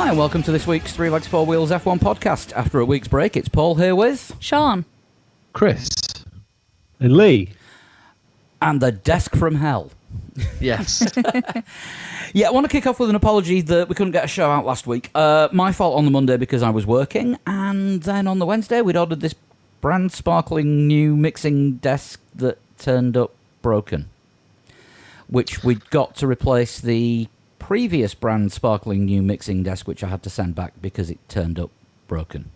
Hi, and welcome to this week's Three Legs, Four Wheels F1 podcast. After a week's break, it's Paul here with... Sean. Chris. And Lee. And the desk from hell. Yes. Yeah, I want to kick off with an apology that we couldn't get a show out last week. My fault on the Monday because I was working, and then on the Wednesday we'd ordered this brand sparkling new mixing desk that turned up broken, which we'd got to replace the previous brand sparkling new mixing desk, which I had to send back because it turned up broken.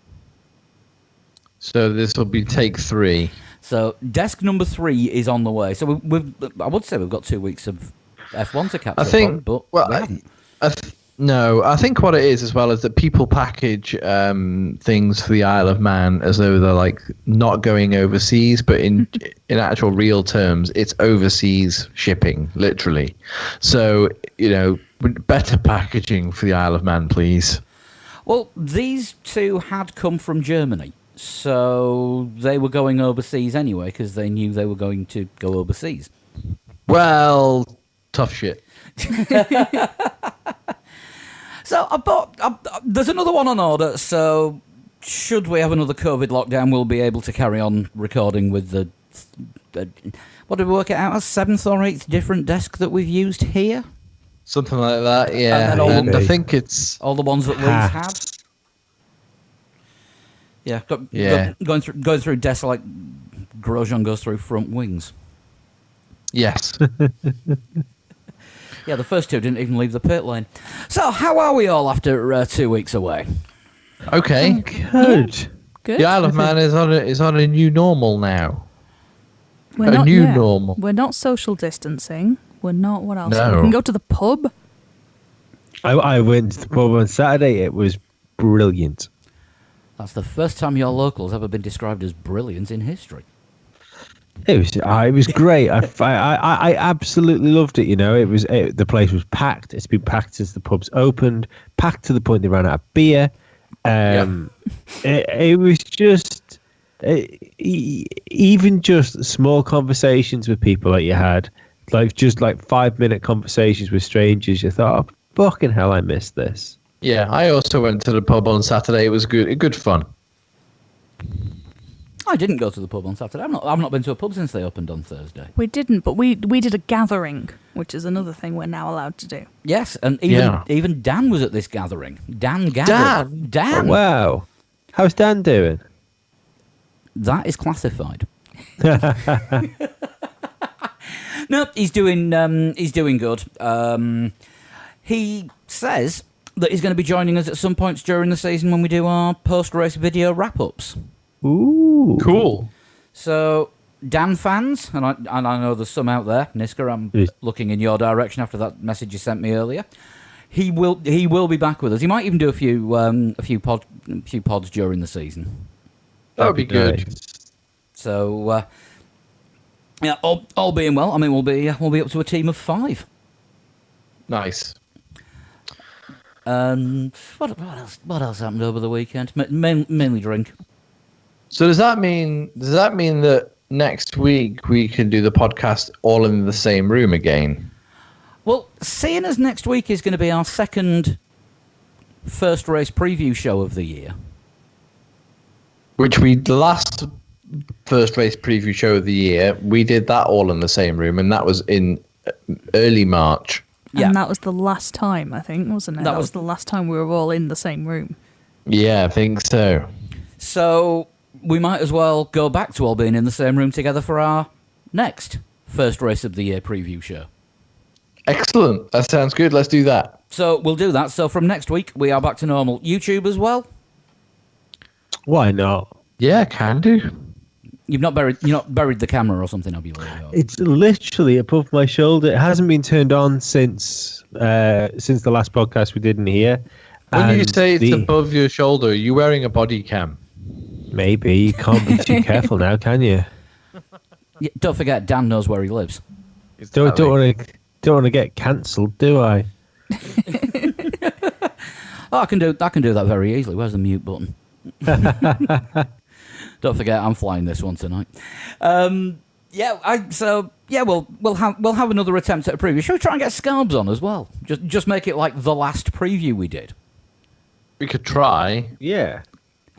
So this will be take 3. So desk number 3 is on the way. So I would say we've got 2 weeks of F1 to catch up on, but we haven't. No, I think what it is as well is that people package things for the Isle of Man as though they're like not going overseas, but in actual real terms, it's overseas shipping, literally. So, better packaging for the Isle of Man, please. Well, these two had come from Germany, so they were going overseas anyway because they knew they were going to go overseas. Well, tough shit. So there's another one on order, so should we have another COVID lockdown, we'll be able to carry on recording with the what did we work it out as, 7th or 8th different desk that we've used here? Something like that, yeah. And I think it's... all the ones that Lee's had. Yeah, going through desks like Grosjean goes through front wings. Yes. Yeah, the first two didn't even leave the pit lane. So, how are we all after 2 weeks away? Okay. Good. Good. The Isle of Man is on a new normal now. We're normal. We're not social distancing. We're not. What else? No. We can go to the pub. I went to the pub on Saturday. It was brilliant. That's the first time your local's ever been described as brilliant in history. It was great. I absolutely loved it. The place was packed. It's been packed since the pubs opened. Packed to the point they ran out of beer. It was just even just small conversations with people that you had, like 5-minute conversations with strangers. You thought, oh, fucking hell, I missed this. Yeah, I also went to the pub on Saturday. It was good fun. I didn't go to the pub on Saturday. I've not been to a pub since they opened on Thursday. We didn't, but we did a gathering, which is another thing we're now allowed to do. Yes, and even Dan was at this gathering. Dan gathered. Dan! Wow. How's Dan doing? That is classified. No, he's doing good. He says that he's going to be joining us at some points during the season when we do our post-race video wrap-ups. Ooh. Cool. So, Dan fans, and I know there's some out there, Niska, I'm looking in your direction after that message you sent me earlier. He will be back with us. He might even do a few pods during the season. That would be good. So, yeah, all being well, I mean, we'll be up to a team of 5. Nice. What else happened over the weekend? Mainly drink. So does that mean that next week we can do the podcast all in the same room again? Well, seeing as next week is going to be our second first race preview show of the year, The last first race preview show of the year, we did that all in the same room, and that was in early March. Yeah. And that was the last time, I think, wasn't it? That was the last time we were all in the same room. Yeah, I think so. So we might as well go back to all being in the same room together for our next first race of the year preview show. Excellent. That sounds good. Let's do that. So we'll do that. So from next week, we are back to normal. YouTube as well? Why not? Yeah, can do. You're not buried the camera or something, have you? It's literally above my shoulder. It hasn't been turned on since the last podcast we did in here. When you say it's above your shoulder, are you wearing a body cam? Maybe. You can't be too careful now, can you? Yeah, don't forget, Dan knows where he lives. Don't want to get cancelled, do I? Oh, I can do that very easily. Where's the mute button? Don't forget, I'm flying this one tonight. We'll have another attempt at a preview. Should we try and get Scarbs on as well? Just make it like the last preview we did. We could try. Yeah.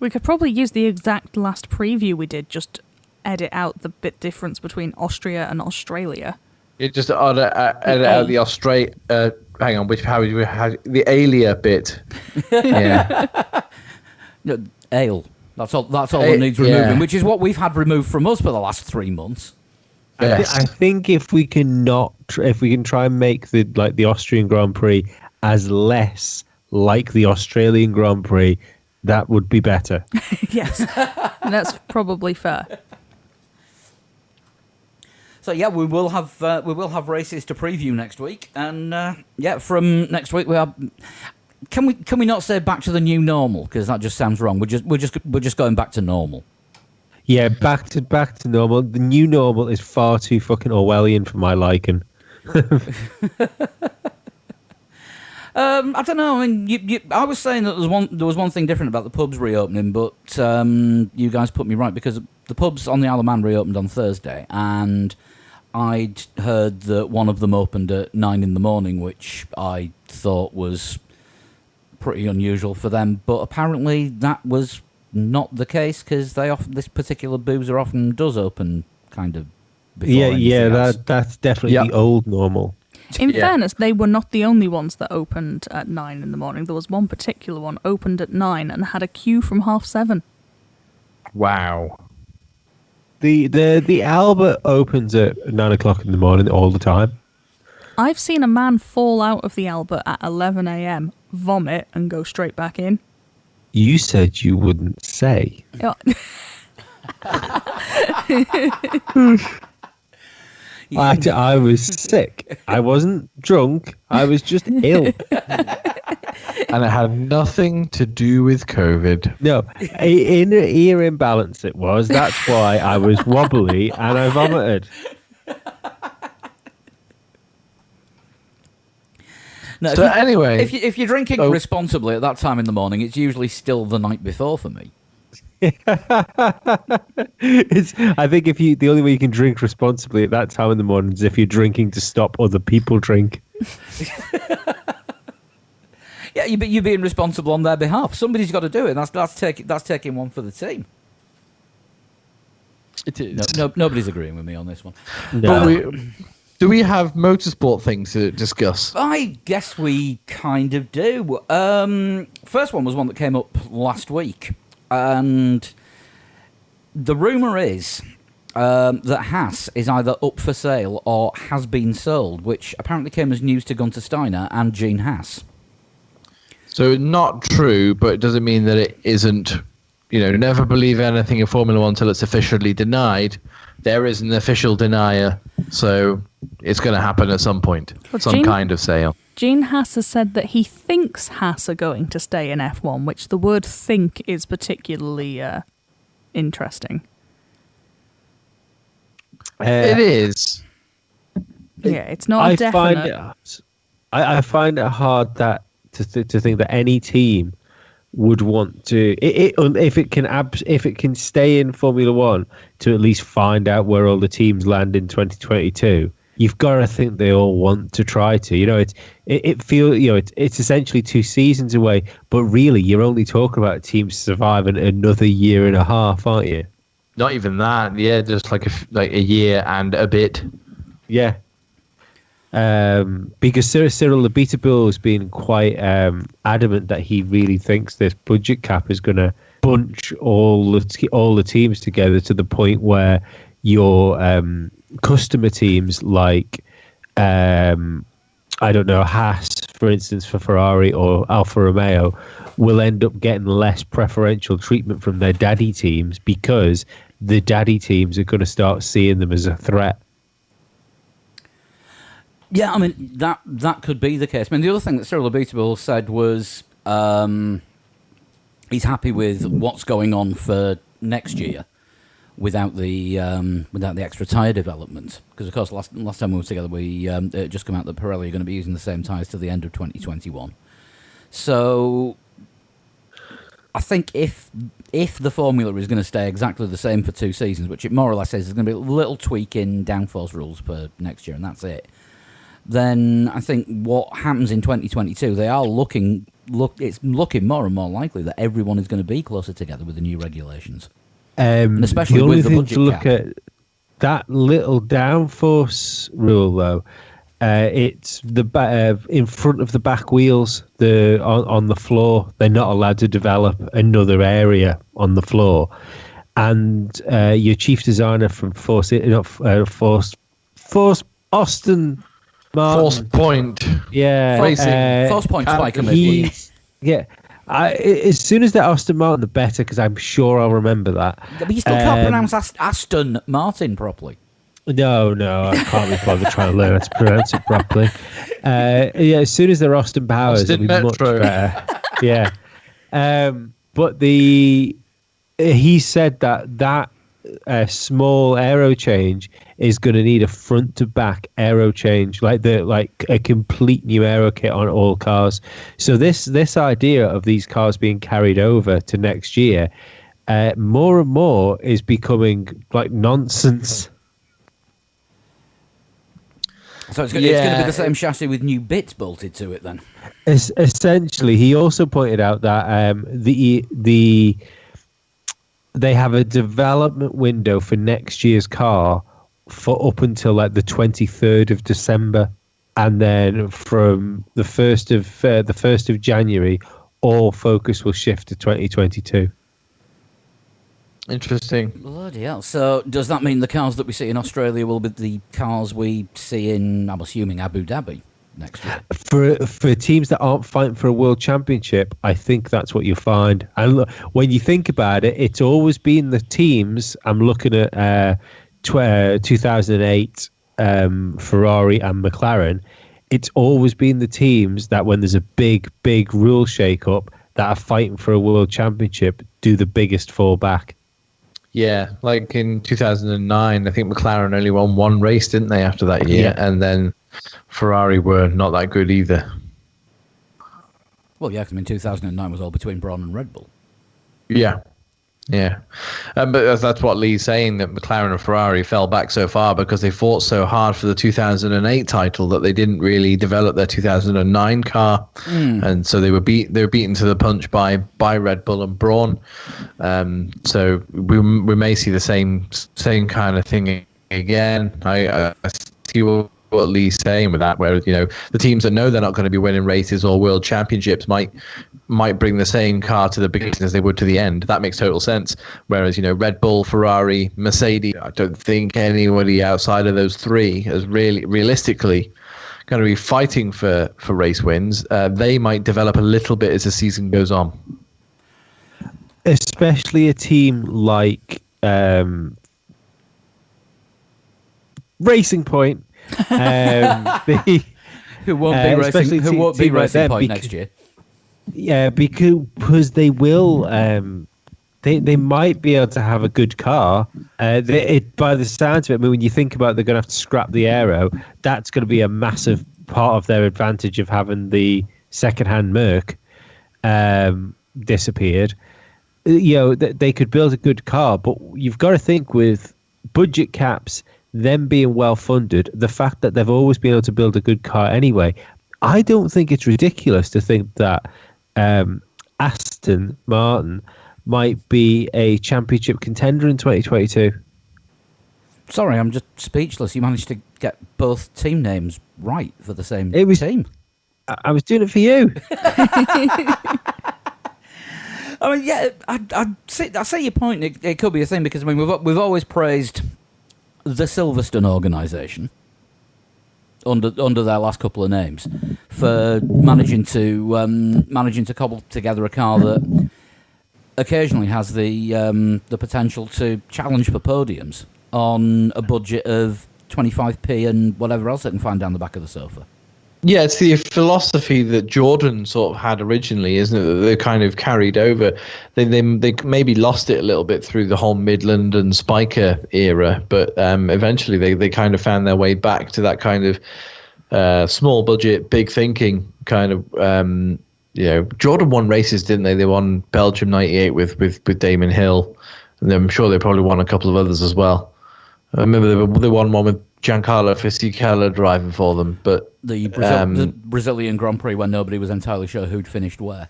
We could probably use the exact last preview we did, just edit out the bit difference between Austria and Australia. It just edit out the Australia. Hang on, the Alia bit? Yeah. No, ale. That's all that needs removing, yeah. which is what we've had removed from us for the last 3 months. Yes. I think if we can try and make the Austrian Grand Prix as less like the Australian Grand Prix, that would be better. Yes, that's probably fair. So yeah, we will have races to preview next week, and from next week we are. Can we not say back to the new normal, because that just sounds wrong? We're just going back to normal. Yeah, back to normal. The new normal is far too fucking Orwellian for my liking. I don't know. I mean, I was saying that there was one thing different about the pubs reopening, but you guys put me right, because the pubs on the Isle of Man reopened on Thursday, and I'd heard that one of them opened at 9 a.m, which I thought was pretty unusual for them. But apparently that was not the case, because this particular boozer often does open kind of before anything else. That's definitely the old normal. In fairness, they were not the only ones that opened at 9 a.m. There was one particular one opened at 9 and had a queue from 7:30. Wow. The Albert opens at 9 o'clock in the morning all the time. I've seen a man fall out of the Albert at 11 a.m, vomit, and go straight back in. You said you wouldn't say. Yeah. I was sick. I wasn't drunk. I was just ill. And it had nothing to do with COVID. No, ear imbalance it was. That's why I was wobbly and I vomited. No, So anyway, if you're drinking responsibly at that time in the morning, it's usually still the night before for me. I think the only way you can drink responsibly at that time in the morning is if you're drinking to stop other people drink. Yeah, you're being responsible on their behalf. Somebody's got to do it. That's taking one for the team. it is. Nobody's agreeing with me on this one. No. But do we have motorsport things to discuss? I guess we kind of do. First one was one that came up last week, and the rumour is that Haas is either up for sale or has been sold, which apparently came as news to Gunter Steiner and Gene Haas. So not true, but it doesn't mean that it isn't. Never believe anything in Formula One until it's officially denied. There is an official denier, so it's going to happen at some point. Some kind of sale. Gene Haas has said that he thinks Haas are going to stay in F1, which the word think is particularly interesting. It is. Yeah, it's not definite. I find it hard to think that any team would want to, if it can stay in Formula One, to at least find out where all the teams land in 2022. You've got to think they all want to try to. It's essentially 2 seasons away, but really you're only talking about teams surviving another year and a half, aren't you? Not even that. Yeah, just like a year and a bit. Yeah. Because Cyril Abiteboul has been quite adamant that he really thinks this budget cap is going to bunch all the teams together to the point where your customer teams like Haas, for instance, for Ferrari, or Alfa Romeo will end up getting less preferential treatment from their daddy teams, because the daddy teams are going to start seeing them as a threat. Yeah, I mean, that could be the case. I mean, the other thing that Cyril Abiteboul said was he's happy with what's going on for next year without the extra tyre development. Because, of course, last time we were together, it just come out that Pirelli are going to be using the same tyres to the end of 2021. So I think if the formula is going to stay exactly the same for 2 seasons, which it more or less is, there's going to be a little tweak in downforce rules for next year, and that's it. Then I think what happens in 2022, they are looking it's looking more and more likely that everyone is going to be closer together with the new regulations. And especially the only with the thing budget to look cap. at that little downforce rule, though. It's in front of the back wheels, on the floor. They're not allowed to develop another area on the floor. And your chief designer from Force Austin Martin, Force Point. yeah, Racing. Force Point Spiker maybe. Yeah. As soon as they're Austin Martin, the better, because I'm sure I'll remember that. But you still can't pronounce Aston Martin properly. No, I can't be bothered trying to learn how to pronounce it properly. As soon as they're Austin Powers, Austin it'll be much Metro. better. Yeah. But he said that small aero change is going to need a front to back aero change, like a complete new aero kit on all cars. So this idea of these cars being carried over to next year, more and more is becoming like nonsense. So it's going to be the same chassis with new bits bolted to it then. Essentially, he also pointed out that they have a development window for next year's car for up until like the 23rd of December, and then from the 1st of January, all focus will shift to 2022. Interesting. Bloody hell. So does that mean the cars that we see in Australia will be the cars we see in, I'm assuming, Abu Dhabi next year? For teams that aren't fighting for a world championship, I think that's what you'll find. And look, when you think about it, it's always been the teams. I'm looking at 2008 Ferrari and McLaren. It's always been the teams that when there's a big rule shake-up that are fighting for a world championship do the biggest fallback. Yeah, like in 2009, I think McLaren only won one race, didn't they, after that year? Yeah. And then Ferrari were not that good either. Well, yeah, 'cause I mean, 2009 was all between Braun and Red Bull. Yeah. But that's what Lee's saying, that McLaren and Ferrari fell back so far because they fought so hard for the 2008 title that they didn't really develop their 2009 car, and so they were beaten to the punch by Red Bull and Braun. So we may see the same kind of thing again. I see what Lee's saying with that, where the teams that know they're not going to be winning races or world championships might bring the same car to the beginning as they would to the end. That makes total sense. Whereas Red Bull, Ferrari, Mercedes, I don't think anybody outside of those three is really realistically going to be fighting for race wins. They might develop a little bit as the season goes on. Especially a team like Racing Point. Who won't be Racing Point next year? Yeah, because they will. They might be able to have a good car. By the sounds of it, I mean, when you think about it, they're going to have to scrap the aero. That's going to be a massive part of their advantage of having the second-hand Merc disappeared. They could build a good car, but you've got to think with budget caps, them being well funded, the fact that they've always been able to build a good car anyway. I don't think it's ridiculous to think that Aston Martin might be a championship contender in 2022. Sorry, I'm just speechless. You managed to get both team names right for the same team. I was doing it for you. I mean, yeah, I see your point. It could be a thing because I mean we've always praised the Silverstone organisation under their last couple of names for managing to cobble together a car that occasionally has the potential to challenge for podiums on a budget of 25p and whatever else they can find down the back of the sofa. Yeah, it's the philosophy that Jordan sort of had originally, isn't it? That they kind of carried over. They maybe lost it a little bit through the whole Midland and Spiker era, but eventually they kind of found their way back to that kind of small budget, big thinking kind of. Jordan won races, didn't they? They won Belgium '98 with Damon Hill, and I'm sure they probably won a couple of others as well. I remember they won one Giancarlo Fisichella driving for them, but The Brazilian Grand Prix when nobody was entirely sure who'd finished where.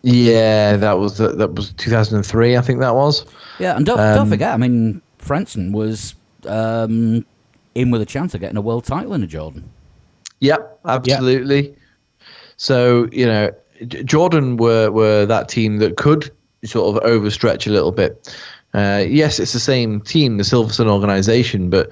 yeah, that was 2003, I think that was. Yeah, and don't forget, I mean, Frentzen was in with a chance of getting a world title in a Jordan. Yep, absolutely. So, Jordan were that team that could sort of overstretch a little bit. Yes, it's the same team, the Silverstone organization, but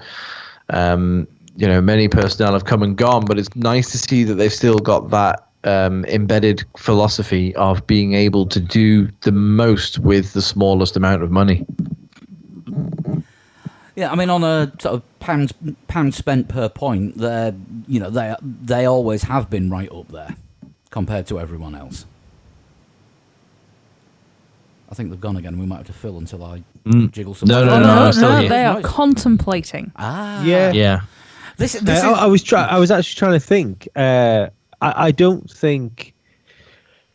many personnel have come and gone. But it's nice to see that they've still got that embedded philosophy of being able to do the most with the smallest amount of money. Yeah, I mean, on a sort of pound spent per point, they always have been right up there compared to everyone else. I think they've gone again. We might have to fill until I jiggle some. No, they are contemplating. Yeah. This is. I was actually trying to think. I don't think,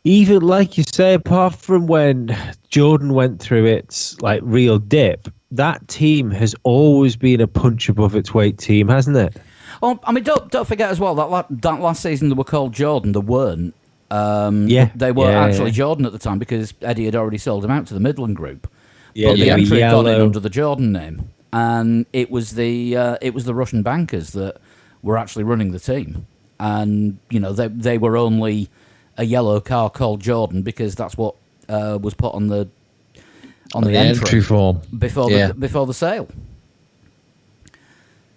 even like you say, apart from when Jordan went through its like real dip, that team has always been a punch above its weight team, hasn't it? Well, I mean, don't forget as well that last season they were called Jordan. They weren't. They were actually Jordan at the time because Eddie had already sold them out to the Midland Group. Yeah, but the entry had gone in yellow. under the Jordan name, and it was the Russian bankers that were actually running the team, and they were only a yellow car called Jordan because that's what was put on the entry form before the sale.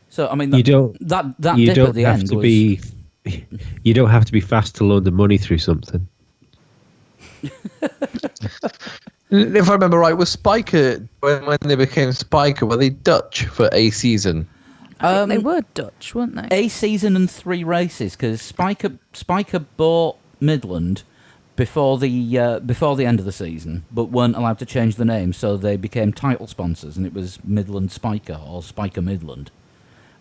So I mean, You don't dip at the have end to was, be. You don't have to be fast to load the money through something. If I remember right, was Spiker when they became Spiker? Were they Dutch for a season? I think they were Dutch, weren't they? a season and 3 races because Spiker bought Midland before the end of the season, but weren't allowed to change the name, so they became title sponsors, and it was Midland Spiker or Spiker Midland.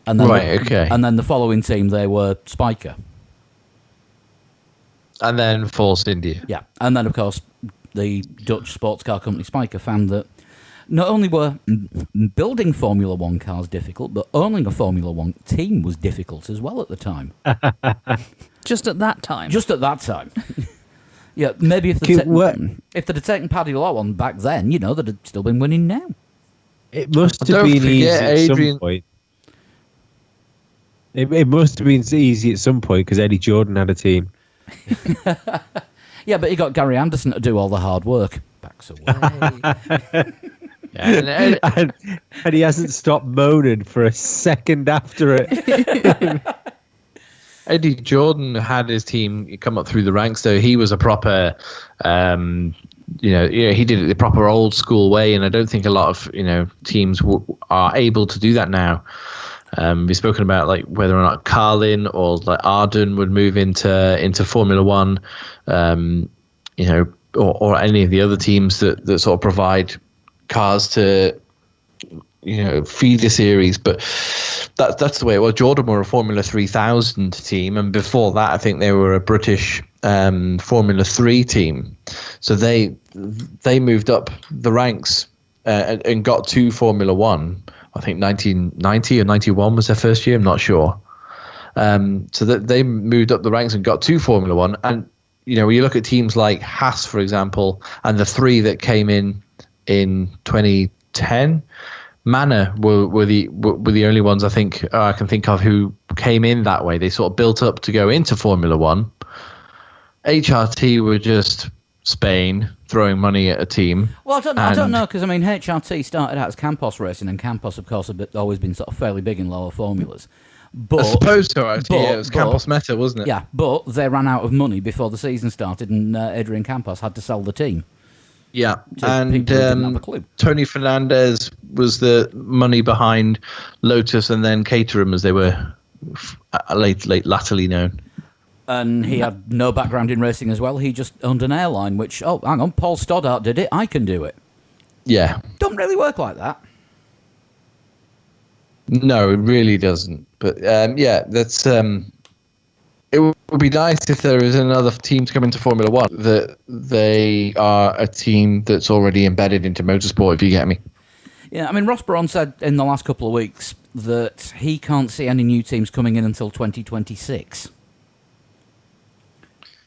And then Okay. And then the following team, they were Spiker. And then Force India. Yeah, and then of course the Dutch sports car company Spiker found that not only were building Formula One cars difficult, but owning a Formula One team was difficult as well at the time. Just at that time. Just at that time. Yeah, maybe if they'd taken Paddy Law on back then, they'd have still been winning now. It must have Don't been easy forget, at Adrian- some point. It must have been easy at some point because Eddie Jordan had a team. Yeah, but he got Gary Anderson to do all the hard work. Backs away. and he hasn't stopped moaning for a second after it. Eddie Jordan had his team come up through the ranks, though. He was a proper, he did it the proper old school way, and I don't think a lot of teams are able to do that now. We've spoken about like whether or not Carlin or like Arden would move into Formula One, or any of the other teams that sort of provide cars to feed the series. But that's the way it was. Jordan were a Formula 3000 team, and before that I think they were a British Formula 3 team. So they moved up the ranks and got to Formula 1. I think 1990 or 91 was their first year. I'm not sure. So that they moved up the ranks and got to Formula 1. And when you look at teams like Haas, for example, and the 3 that came in 2010, Manor were the only ones I can think of who came in that way. They sort of built up to go into Formula 1. HRT were just Spain throwing money at a team. Well, I don't know, because HRT started out as Campos Racing, and Campos, of course, have always been sort of fairly big in lower formulas. But, I suppose so, actually. It was Campos Meta, wasn't it? Yeah, but they ran out of money before the season started, and Adrian Campos had to sell the team. Yeah, and people who didn't have a clue. Tony Fernandez was the money behind Lotus and then Caterham, as they were latterly known. And he had no background in racing as well. He just owned an airline, which, hang on, Paul Stoddart did it, I can do it. Yeah. Don't really work like that. No, it really doesn't. But that's. It would be nice if there is another team to come into Formula One that they are a team that's already embedded into motorsport. If you get me. Yeah, Ross Brawn said in the last couple of weeks that he can't see any new teams coming in until 2026.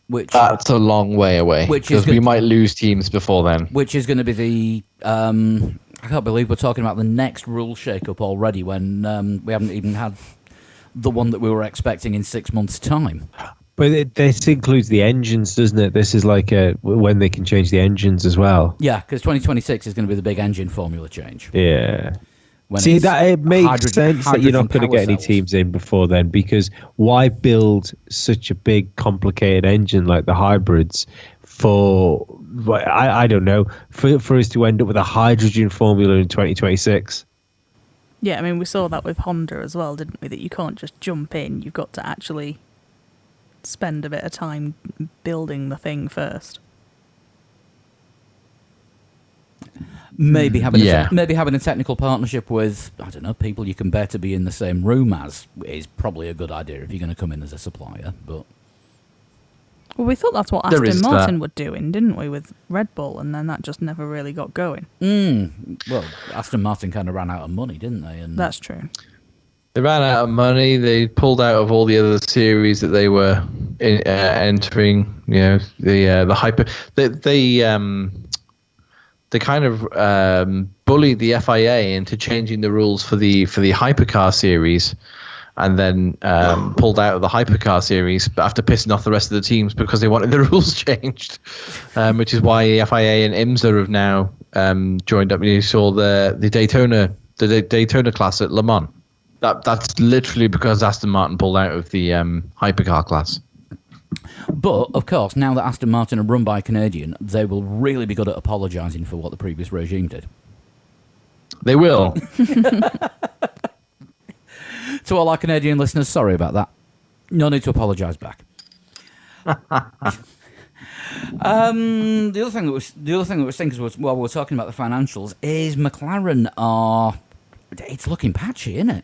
That's a long way away. Because we might lose teams before then. Which is going to be the... I can't believe we're talking about the next rule shake-up already when we haven't even had the one that we were expecting in 6 months' time. But this includes the engines, doesn't it? This is like when they can change the engines as well. Yeah, because 2026 is going to be the big engine formula change. Yeah. See, that it makes sense that you're not going to get any teams in before then, because why build such a big, complicated engine like the hybrids for, I don't know, for us to end up with a hydrogen formula in 2026? Yeah, I mean, we saw that with Honda as well, didn't we? That you can't just jump in. You've got to actually spend a bit of time building the thing first. Maybe having a technical partnership with, I don't know, people you can bear to be in the same room as is probably a good idea if you're going to come in as a supplier. But well, we thought that's what Aston Martin were doing, didn't we, with Red Bull, and then that just never really got going. Well, Aston Martin kind of ran out of money, didn't they? And that's true. They ran out of money. They pulled out of all the other series that they were entering. You know, the hyper. They kind of bullied the FIA into changing the rules for the hypercar series, and then pulled out of the hypercar series after pissing off the rest of the teams because they wanted the rules changed, which is why the FIA and IMSA have now joined up. You saw the Daytona class at Le Mans. That's literally because Aston Martin pulled out of the hypercar class. But, of course, now that Aston Martin are run by a Canadian, they will really be good at apologising for what the previous regime did. They will. To all our Canadian listeners, sorry about that. No need to apologise back. The other thing that was thinking was, while we're talking about the financials, is McLaren are... It's looking patchy, isn't it?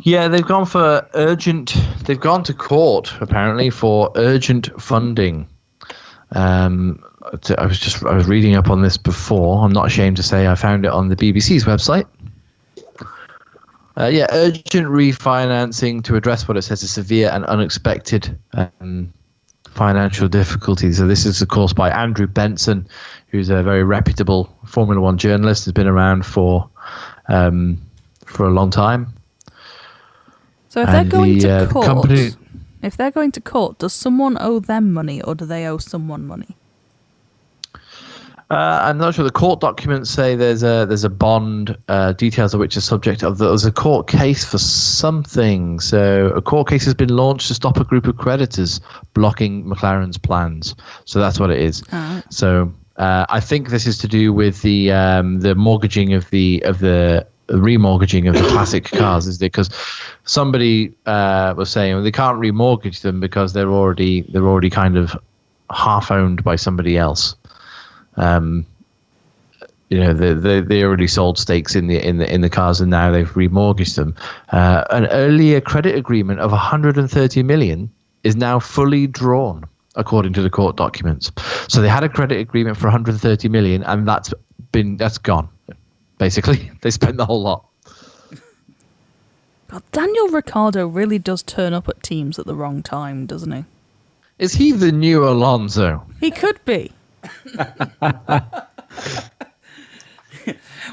Yeah, they've gone for urgent. They've gone to court apparently for urgent funding. I was reading up on this before. I'm not ashamed to say I found it on the BBC's website. Urgent refinancing to address what it says is severe and unexpected financial difficulties. So this is, of course, by Andrew Benson, who's a very reputable Formula One journalist. Has been around for a long time. So if they're going to court, does someone owe them money, or do they owe someone money? I'm not sure. The court documents say there's a bond, details of which are subject of there's a court case for something. So a court case has been launched to stop a group of creditors blocking McLaren's plans. So that's what it is. Right. So I think this is to do with the mortgaging of the remortgaging of the classic cars, is it? Because somebody was saying they can't remortgage them because they're already kind of half owned by somebody else. They already sold stakes in the cars, and now they've remortgaged them. An earlier credit agreement of 130 million is now fully drawn, according to the court documents. So they had a credit agreement for 130 million, and that's gone. Basically, they spent the whole lot. God, Daniel Ricciardo really does turn up at teams at the wrong time, doesn't he? Is he the new Alonso? He could be.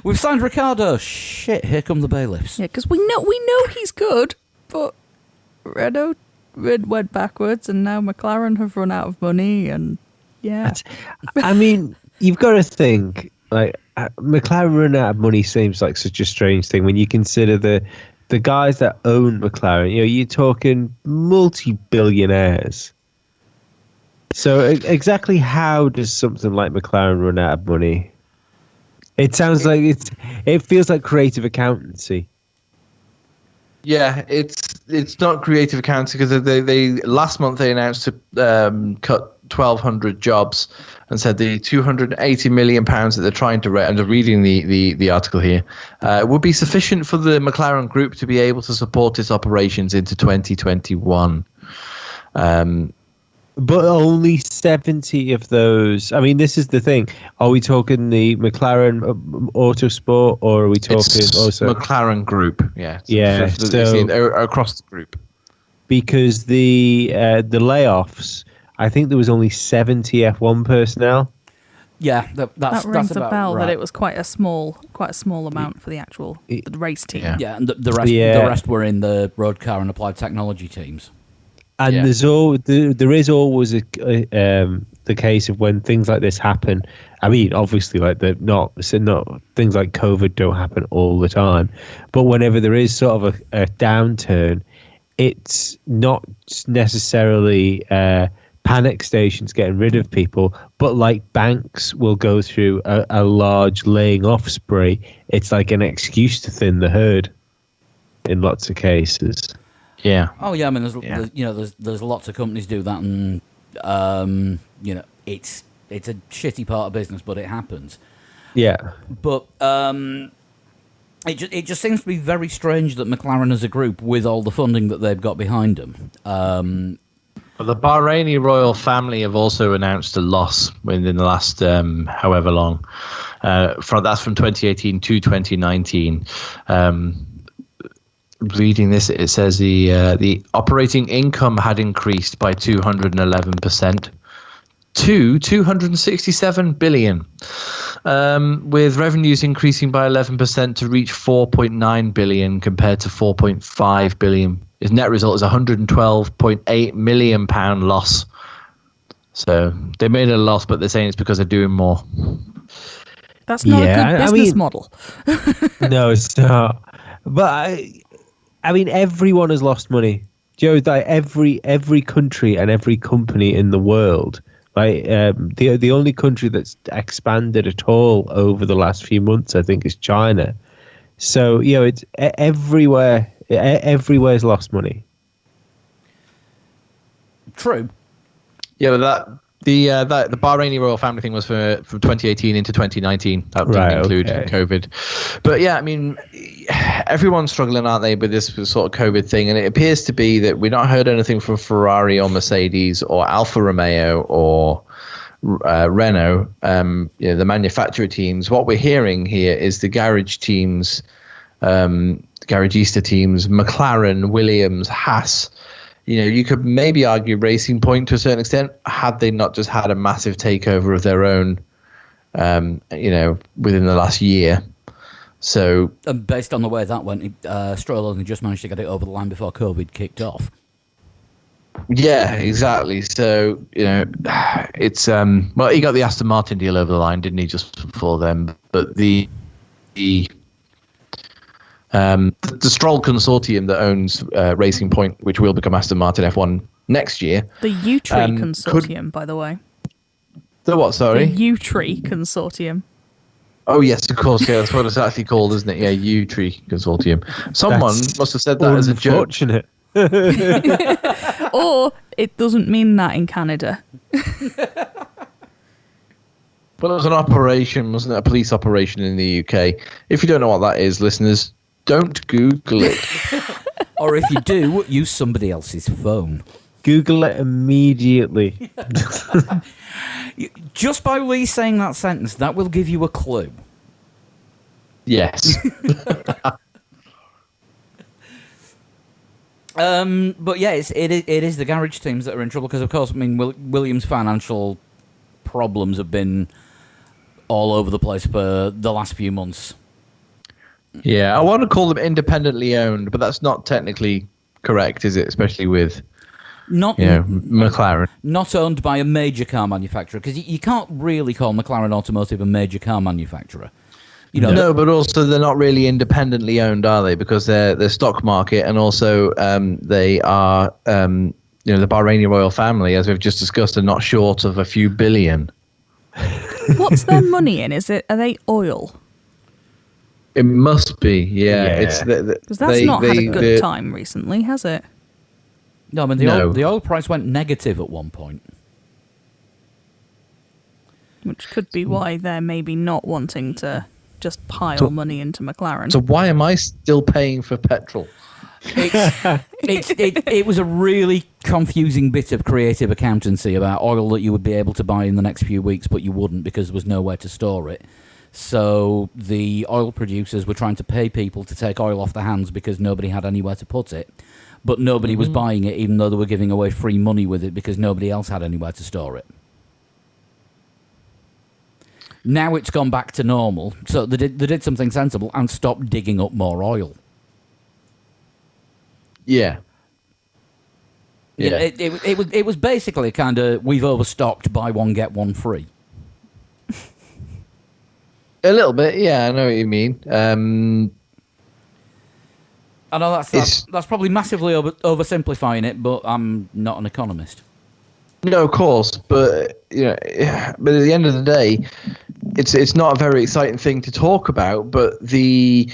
We've signed Ricciardo. Shit, here come the bailiffs. Yeah, because we know he's good, but Renault went backwards, and now McLaren have run out of money, and yeah. I mean, you've got to think, like, McLaren running out of money seems like such a strange thing when you consider the guys that own McLaren. You're talking multi-billionaires. So exactly how does something like McLaren run out of money? It sounds like it feels like creative accountancy. Yeah, it's not creative accountancy because they last month they announced to cut 1,200 jobs and said the 280 million pounds that they're trying to raise, and I'm reading the article here, would be sufficient for the McLaren Group to be able to support its operations into 2021. But only 70 of those. I mean, this is the thing. Are we talking the McLaren Autosport, or are we talking It's also McLaren Group? Yeah. Yeah, Across the group. because the layoffs? I think there was only 70 F1 personnel. Yeah, that's That rings that's a about bell right. that it was quite a small amount for the actual the race team. Yeah. Yeah, and the rest were in the road car and applied technology teams. And Yeah. there is always the case of when things like this happen. I mean, obviously, like not things like COVID don't happen all the time, but whenever there is sort of a downturn, it's not necessarily panic stations getting rid of people, but like banks will go through a large laying off spree. It's like an excuse to thin the herd in lots of cases. Yeah. Oh yeah, I mean, Yeah. there's lots of companies do that, and it's a shitty part of business, but it happens. Yeah. But it just seems to be very strange that McLaren as a group, with all the funding that they've got behind them, Well, the Bahraini royal family have also announced a loss within the last however long. That's from 2018 to 2019. Reading this, it says the operating income had increased by 211% to 267 billion, with revenues increasing by 11% to reach 4.9 billion compared to 4.5 billion. His net result is 112.8 million pound loss. So they made a loss, but they're saying it's because they're doing more. That's not a Yeah, good I business mean- model. No, it's not. But I mean, everyone has lost money. Joe, like every country and every company in the world. Like the only country that's expanded at all over the last few months, I think, is China. So it's everywhere. Everywhere's lost money. true. Yeah, but the Bahraini royal family thing was from 2018 into 2019. That didn't Right, include okay. COVID. But yeah, I mean, everyone's struggling, aren't they, with this sort of COVID thing? And it appears to be that we've not heard anything from Ferrari or Mercedes or Alfa Romeo or Renault, the manufacturer teams. What we're hearing here is the garage teams, Garagista teams, McLaren, Williams, Haas. You could maybe argue Racing Point to a certain extent, had they not just had a massive takeover of their own, within the last year. So, And based on the way that went, Stroll only just managed to get it over the line before COVID kicked off. yeah, exactly. So, it's, well, he got the Aston Martin deal over the line, didn't he, just before then? But the Stroll consortium that owns Racing Point, which will become Aston Martin F1 next year. The U-Tree Um, consortium, by the way. The what, sorry? The U-Tree consortium. Oh, yes, of course. Yeah, that's what it's actually called, isn't it? Yeah, U-Tree consortium. Someone That's must have said that as a joke. Unfortunate. Or it doesn't mean that in Canada. Well, it was an operation, wasn't it? A police operation in the UK. If you don't know what that is, listeners, don't Google it. Or if you do, use somebody else's phone. Google it immediately. Just by Lee saying that sentence, that will give you a clue. Yes. But yeah, it is the garage teams that are in trouble because, of course, I mean, Williams' financial problems have been all over the place for the last few months. Yeah, I want to call them independently owned, but that's not technically correct, is it? Especially with, Not McLaren. not owned by a major car manufacturer, because you can't really call McLaren Automotive a major car manufacturer. No, but also they're not really independently owned, are they? Because they're stock market, and also they are, the Bahraini royal family, as we've just discussed, are not short of a few billion. What's their money in? Are they oil? It must be, yeah. Yeah. It's Because that's not had a good time recently, has it? No, I mean, the oil price went negative at one point. Which could be why they're maybe not wanting to just pile money into McLaren. So why am I still paying for petrol? It was a really confusing bit of creative accountancy about oil that you would be able to buy in the next few weeks, but you wouldn't because there was nowhere to store it. So the oil producers were trying to pay people to take oil off their hands because nobody had anywhere to put it. But nobody was buying it, even though they were giving away free money with it because nobody else had anywhere to store it. Now it's gone back to normal. So they did something sensible and stopped digging up more oil. Yeah. Yeah. It was basically kind of, we've overstocked, buy one, get one free. A little bit, yeah, I know what you mean. I know that's probably massively oversimplifying it, but I'm not an economist. No, of course, but but at the end of the day, it's not a very exciting thing to talk about. But the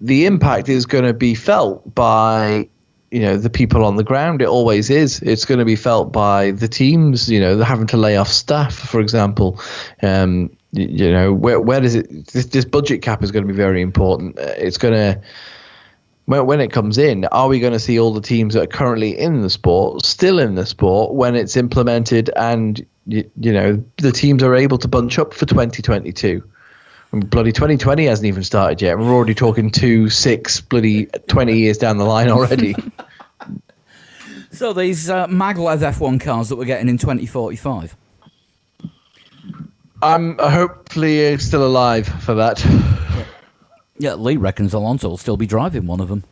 impact is going to be felt by the people on the ground. It always is. It's going to be felt by the teams. They're having to lay off staff, for example. Where does it? This budget cap is going to be very important. It's going to. When it comes in, are we going to see all the teams that are currently in the sport still in the sport when it's implemented and the teams are able to bunch up for 2022? And bloody 2020 hasn't even started yet. We're already talking 2, 6, bloody 20 years down the line already. So these maglev F1 cars that we're getting in 2045. I'm hopefully still alive for that. Yeah, Lee reckons Alonso will still be driving one of them.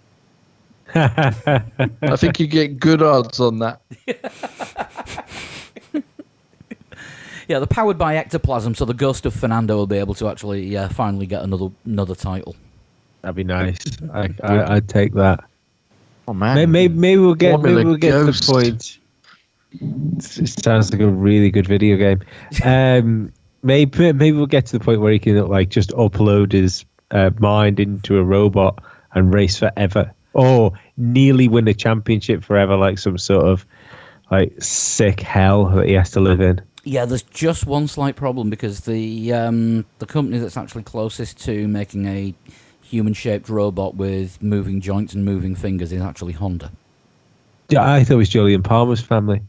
I think you get good odds on that. Yeah, they're powered by ectoplasm, so the ghost of Fernando will be able to actually finally get another title. That'd be nice. I'd take that. Oh man, maybe we'll get to Ghost. the point. It sounds like a really good video game. Maybe we'll get to the point where he can just upload his mind into a robot and race forever, or nearly win a championship forever, like some sort of sick hell that he has to live in. Yeah, there's just one slight problem because the company that's actually closest to making a human-shaped robot with moving joints and moving fingers is actually Honda. Yeah, I thought it was Julian Palmer's family.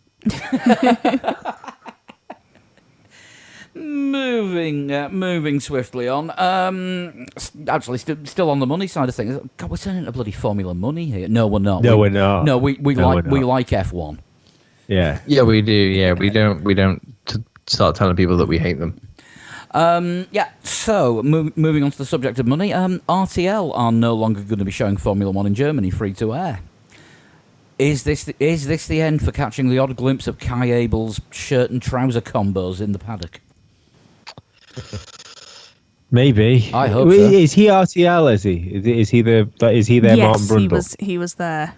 Moving swiftly on. Actually, still on the money side of things. God, we're turning into bloody Formula Money here. No, we're not. No, we're not. No, we like F1. Yeah. Yeah, we do. Yeah, we don't start telling people that we hate them. So moving on to the subject of money, RTL are no longer going to be showing Formula One in Germany free to air. Is this the end for catching the odd glimpse of Kai Abel's shirt and trouser combos in the paddock? Maybe. I hope so. Is he RTL? Is he their Martin Brundle? Yes, he was their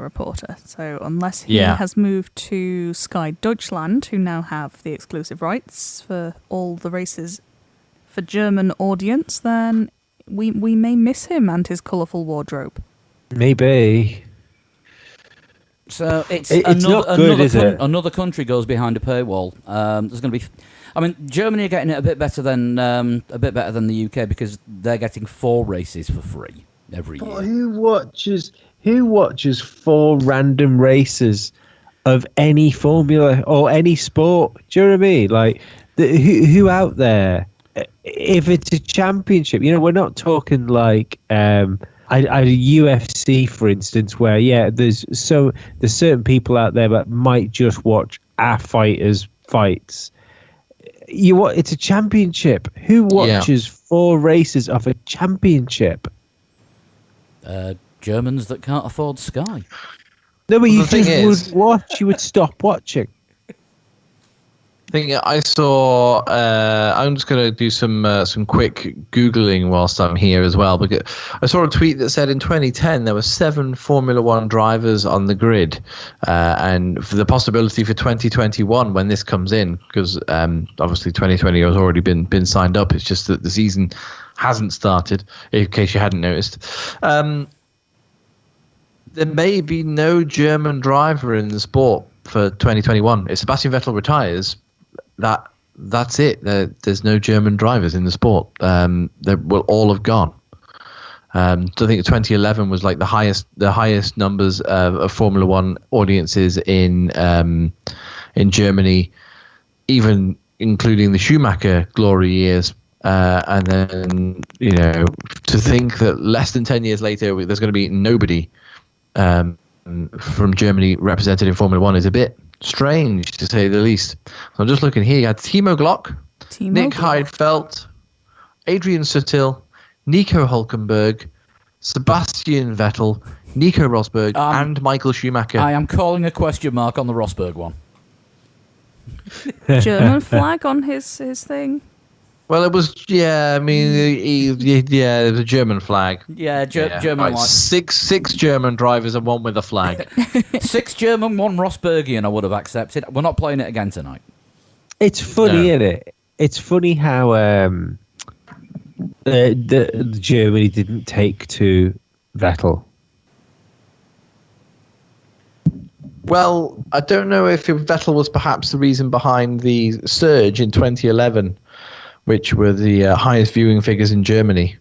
reporter. So unless he has moved to Sky Deutschland, who now have the exclusive rights for all the races for German audience, then we may miss him and his colourful wardrobe. Maybe. So it's not good, is it? Another country goes behind a paywall. There's going to be. Germany are getting it a bit better than the UK because they're getting 4 races for free every year. But who watches 4 random races of any formula or any sport? Do you know what I mean? Like, who out there? If it's a championship, we're not talking like a UFC, for instance, where there's certain people out there that might just watch our fighters' fights. It's a championship. Who watches 4 races of a championship? Germans that can't afford Sky. No, but you just would watch. You would stop watching. I think I saw. I'm just going to do some quick googling whilst I'm here as well, because I saw a tweet that said in 2010 there were 7 Formula One drivers on the grid, and for the possibility for 2021 when this comes in, because obviously 2020 has already been signed up. It's just that the season hasn't started. In case you hadn't noticed, there may be no German driver in the sport for 2021. If Sebastian Vettel retires, that's it. There's no German drivers in the sport. They will all have gone. I think 2011 was like the highest numbers of Formula One audiences in Germany, even including the Schumacher glory years. And then, to think that less than 10 years later, there's going to be nobody from Germany represented in Formula One is a bit strange, to say the least. So I'm just looking here. You had Timo Glock, Nick Heidfeld, Adrian Sutil, Nico Hulkenberg, Sebastian Vettel, Nico Rosberg, and Michael Schumacher. I am calling a question mark on the Rosberg one. German flag on his thing. Well, it was, it was a German flag. Yeah, German. Right, six German drivers and one with a flag. 6 German, 1 Rosbergian I would have accepted. We're not playing it again tonight. It's funny, isn't it? It's funny how the Germany didn't take to Vettel. Well, I don't know if Vettel was perhaps the reason behind the surge in 2011, which were the highest viewing figures in Germany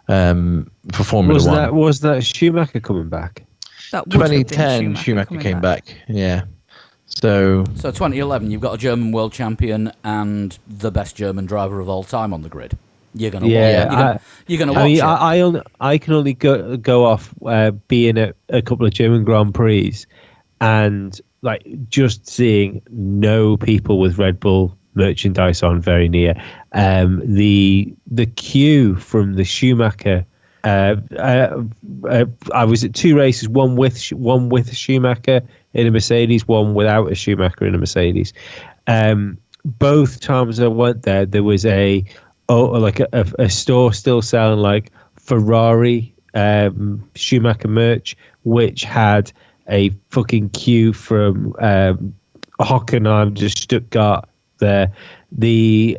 for Formula One. Was that Schumacher coming back? That 2010 Schumacher came back. Yeah. So 2011, you've got a German world champion and the best German driver of all time on the grid. You're gonna watch. You're gonna watch. I can only go off being at a couple of German Grand Prix and like just seeing no people with Red Bull merchandise on very near. The queue from the Schumacher. I was at 2 races, one with Schumacher in a Mercedes, one without a Schumacher in a Mercedes. Both times I went there was a store still selling like Ferrari Schumacher merch, which had a fucking queue from Hockenheim to Stuttgart there. The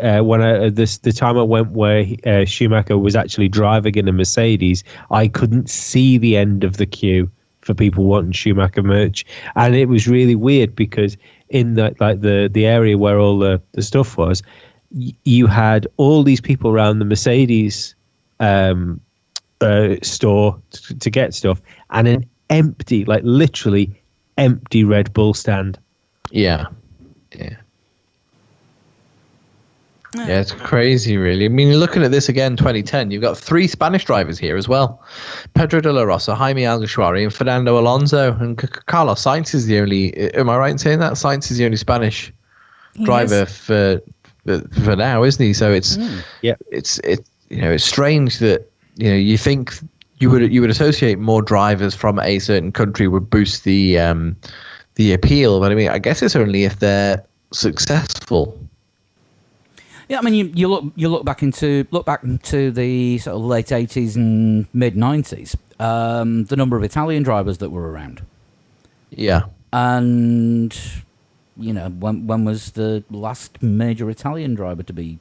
time I went where Schumacher was actually driving in a Mercedes, I couldn't see the end of the queue for people wanting Schumacher merch, and it was really weird because in the area where all the stuff was, you had all these people around the Mercedes store to get stuff, and an empty, like literally empty Red Bull stand. Yeah, it's crazy, really. I mean, looking at this again, 2010, you've got 3 Spanish drivers here as well: Pedro de la Rosa, Jaime Alguersuari, and Fernando Alonso. And Carlos Sainz is the only. Am I right in saying that Sainz is the only Spanish driver for now, isn't he? So it's it's strange that you think you would associate more drivers from a certain country would boost the appeal, but I mean, I guess it's only if they're successful. Yeah, I mean, you look back into the sort of late 80s and mid 90s, the number of Italian drivers that were around. Yeah, and when was the last major Italian driver to be?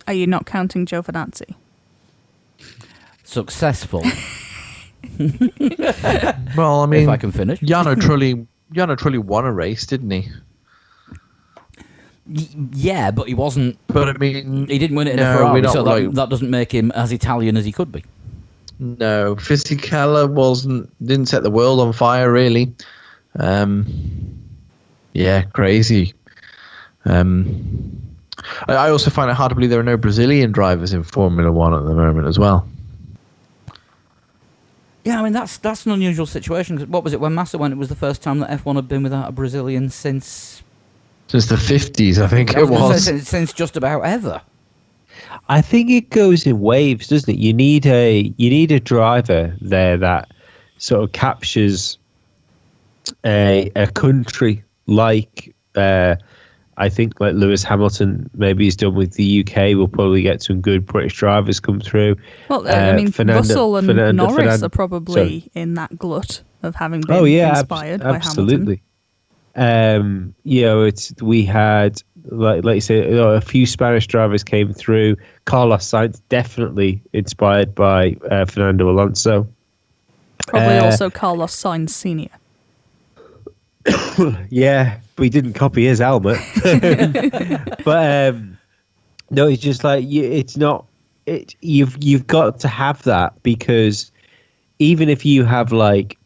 Are you not counting Giovinazzi? Successful. Well, I mean, if I can finish. Jarno Trulli won a race, didn't he? Yeah, but he wasn't. But I mean, he didn't win it in a Ferrari, so that doesn't make him as Italian as he could be. No, Fisichella didn't set the world on fire, really. Yeah, crazy. I also find it hard to believe there are no Brazilian drivers in Formula One at the moment as well. Yeah, I mean that's an unusual situation. What was it when Massa went? It was the first time that F1 had been without a Brazilian since the 50s, I think it was. Since just about ever. I think it goes in waves, doesn't it? You need a driver there that sort of captures a country like I think like Lewis Hamilton maybe he's done with the UK. We'll probably get some good British drivers come through. Well, I mean, Russell and Norris are probably in that glut of having been inspired by absolutely. Hamilton. We had like you say, a few Spanish drivers came through. Carlos Sainz definitely inspired by Fernando Alonso. Probably also Carlos Sainz Senior. Yeah, but he didn't copy his helmet. But no, it's just like it's not. You've got to have that because even if you have like,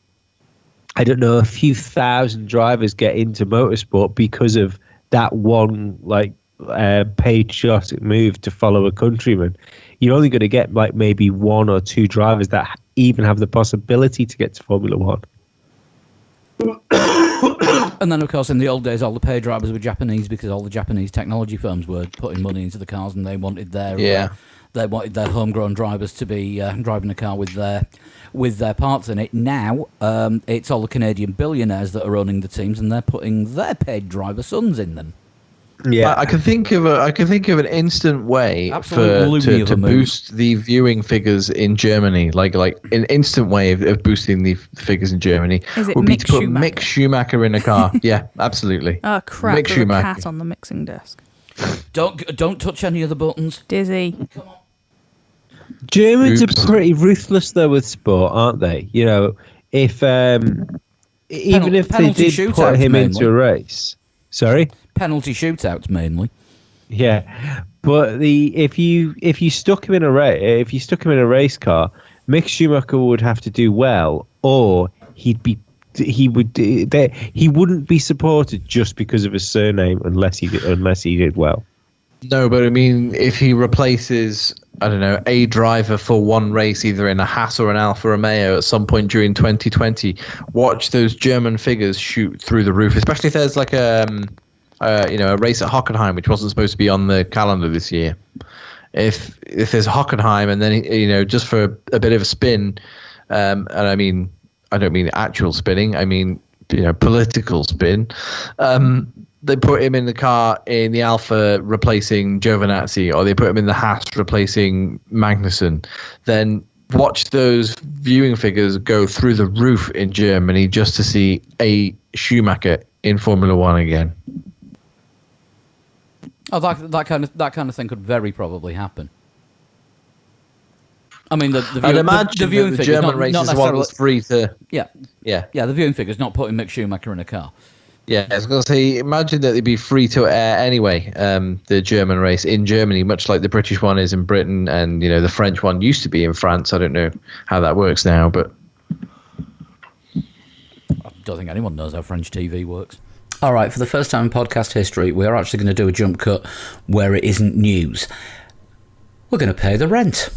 I don't know, a few thousand drivers get into motorsport because of that one like patriotic move to follow a countryman, you're only going to get like maybe one or two drivers that even have the possibility to get to Formula One. And then, of course, in the old days, all the paid drivers were Japanese because all the Japanese technology firms were putting money into the cars, and they wanted their homegrown drivers to be driving a car with their parts in it. Now, it's all the Canadian billionaires that are owning the teams, and they're putting their paid driver sons in them. Yeah, I can think of an instant way to boost the viewing figures in Germany, like an instant way of boosting the figures in Germany would be to put Mick Schumacher in a car. Yeah, absolutely. Oh crap! Mick There's a cat on the mixing desk. Don't touch any of the buttons. Dizzy. Come on. Germans are pretty ruthless though with sport, aren't they? You know, if even if they did put him into a race, sorry. Penalty shootouts mainly. Yeah, but if you stuck him in a race car, Mick Schumacher would have to do well, or he wouldn't be supported just because of his surname unless he did well. No, but I mean, if he replaces, I don't know, a driver for one race, either in a Haas or an Alfa Romeo at some point during 2020, watch those German figures shoot through the roof, especially if there's like a race at Hockenheim, which wasn't supposed to be on the calendar this year. If there's Hockenheim, and then just for a bit of a spin, and I don't mean actual spinning, I mean political spin. They put him in the car in the Alfa replacing Giovinazzi, or they put him in the Haas replacing Magnussen. Then watch those viewing figures go through the roof in Germany just to see a Schumacher in Formula One again. Oh, that kind of thing could very probably happen. I mean, the viewing figures, German races was free to. Yeah. The viewing figures, not putting Mick Schumacher in a car. Yeah, I was going to say, imagine that they'd be free to air anyway. The German race in Germany, much like the British one is in Britain, and the French one used to be in France. I don't know how that works now, but I don't think anyone knows how French TV works. All right, for the first time in podcast history, we are actually going to do a jump cut where it isn't news. We're going to pay the rent.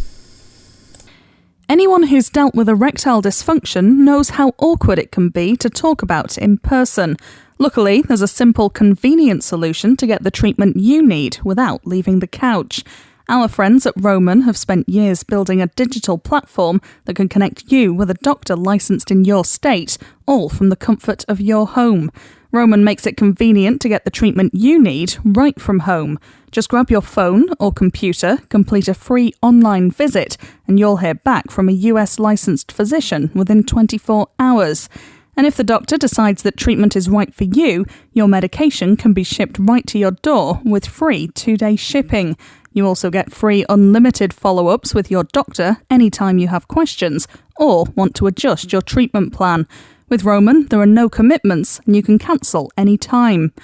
Anyone who's dealt with erectile dysfunction knows how awkward it can be to talk about in person. Luckily, there's a simple, convenient solution to get the treatment you need without leaving the couch. Our friends at Roman have spent years building a digital platform that can connect you with a doctor licensed in your state, all from the comfort of your home. Roman makes it convenient to get the treatment you need right from home. Just grab your phone or computer, complete a free online visit, and you'll hear back from a US licensed physician within 24 hours. And if the doctor decides that treatment is right for you, your medication can be shipped right to your door with free 2-day shipping. You also get free unlimited follow-ups with your doctor anytime you have questions or want to adjust your treatment plan. With Roman, there are no commitments and you can cancel any time.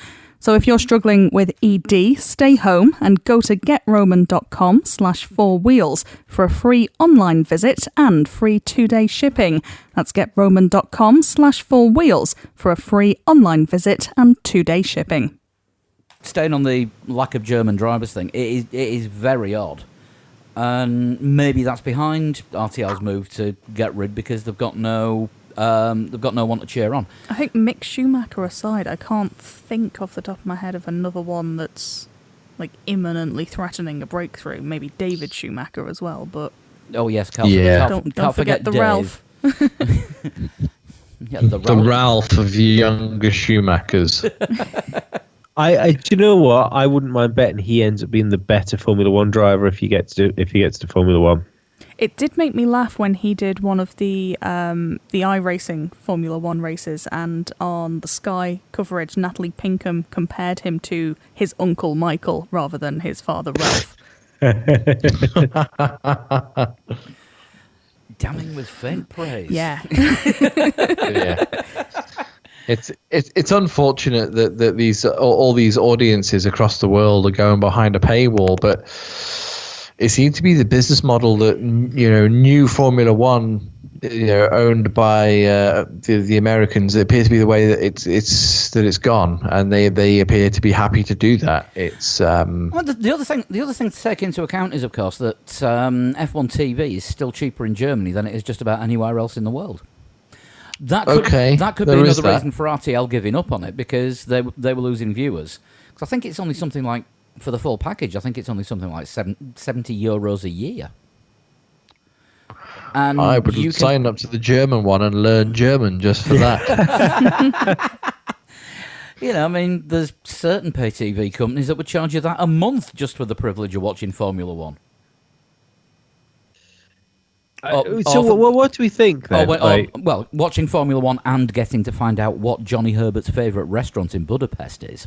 So if you're struggling with ED, stay home and go to getroman.com/4wheels for a free online visit and free 2-day shipping. That's getroman.com/4wheels for a free online visit and 2-day shipping. Staying on the lack of German drivers thing, it is very odd. And maybe that's behind RTL's move to get rid because they've got no one to cheer on. I think Mick Schumacher aside, I can't think off the top of my head of another one that's like imminently threatening a breakthrough. Maybe David Schumacher as well, but oh yes, don't forget the Dave. Ralph. The Ralph of younger Schumachers. Do you know what? I wouldn't mind betting he ends up being the better Formula One driver if he gets to Formula One. It did make me laugh when he did one of the iRacing Formula One races, and on the Sky coverage, Natalie Pinkham compared him to his uncle Michael rather than his father Ralph. Damning with faint praise. Yeah. Yeah. It's unfortunate that these all these audiences across the world are going behind a paywall, but it seemed to be the business model that new Formula One owned by the Americans. It appears to be the way that it's gone, and they appear to be happy to do that. It's well, the other thing to take into account is, of course, that F1 TV is still cheaper in Germany than it is just about anywhere else in the world. That could be another reason for RTL giving up on it, because they were losing viewers. Because I think it's only something like, for the full package, I think it's only something like €70 a year. And I would sign up to the German one and learn German just for that. I mean, there's certain pay TV companies that would charge you that a month just for the privilege of watching Formula One. What do we think then? Well, watching Formula One and getting to find out what Johnny Herbert's favourite restaurant in Budapest is.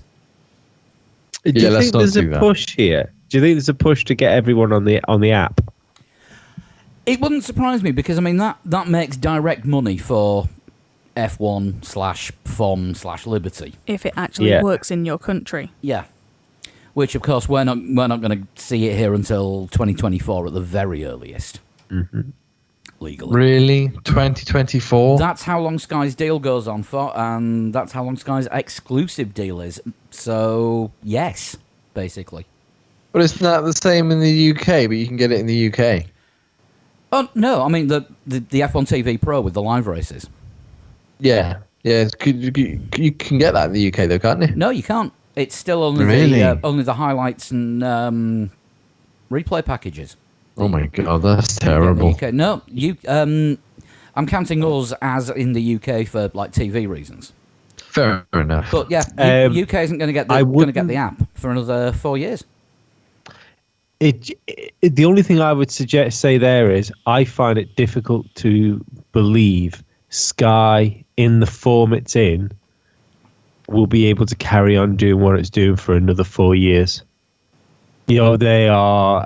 Do you think there's a push here? Do you think there's a push to get everyone on the app? It wouldn't surprise me, because I mean that makes direct money for F1/FOM/Liberty if it actually works in your country. Yeah, which of course we're not going to see it here until 2024 at the very earliest. Mm-hmm. Legally. Really? 2024? That's how long Sky's deal goes on for, and that's how long Sky's exclusive deal is. So yes, basically. But isn't that the same in the UK? But you can get it in the UK. Oh no! I mean the F1 TV Pro with the live races. Yeah. You can get that in the UK though, can't you? No, you can't. It's still only only the highlights and replay packages. Oh my god, that's terrible. No, I'm counting us as in the UK for like TV reasons. Fair enough. But yeah, UK isn't going to get the app for another 4 years. The only thing I would say there is I find it difficult to believe Sky, in the form it's in, will be able to carry on doing what it's doing for another 4 years. They are.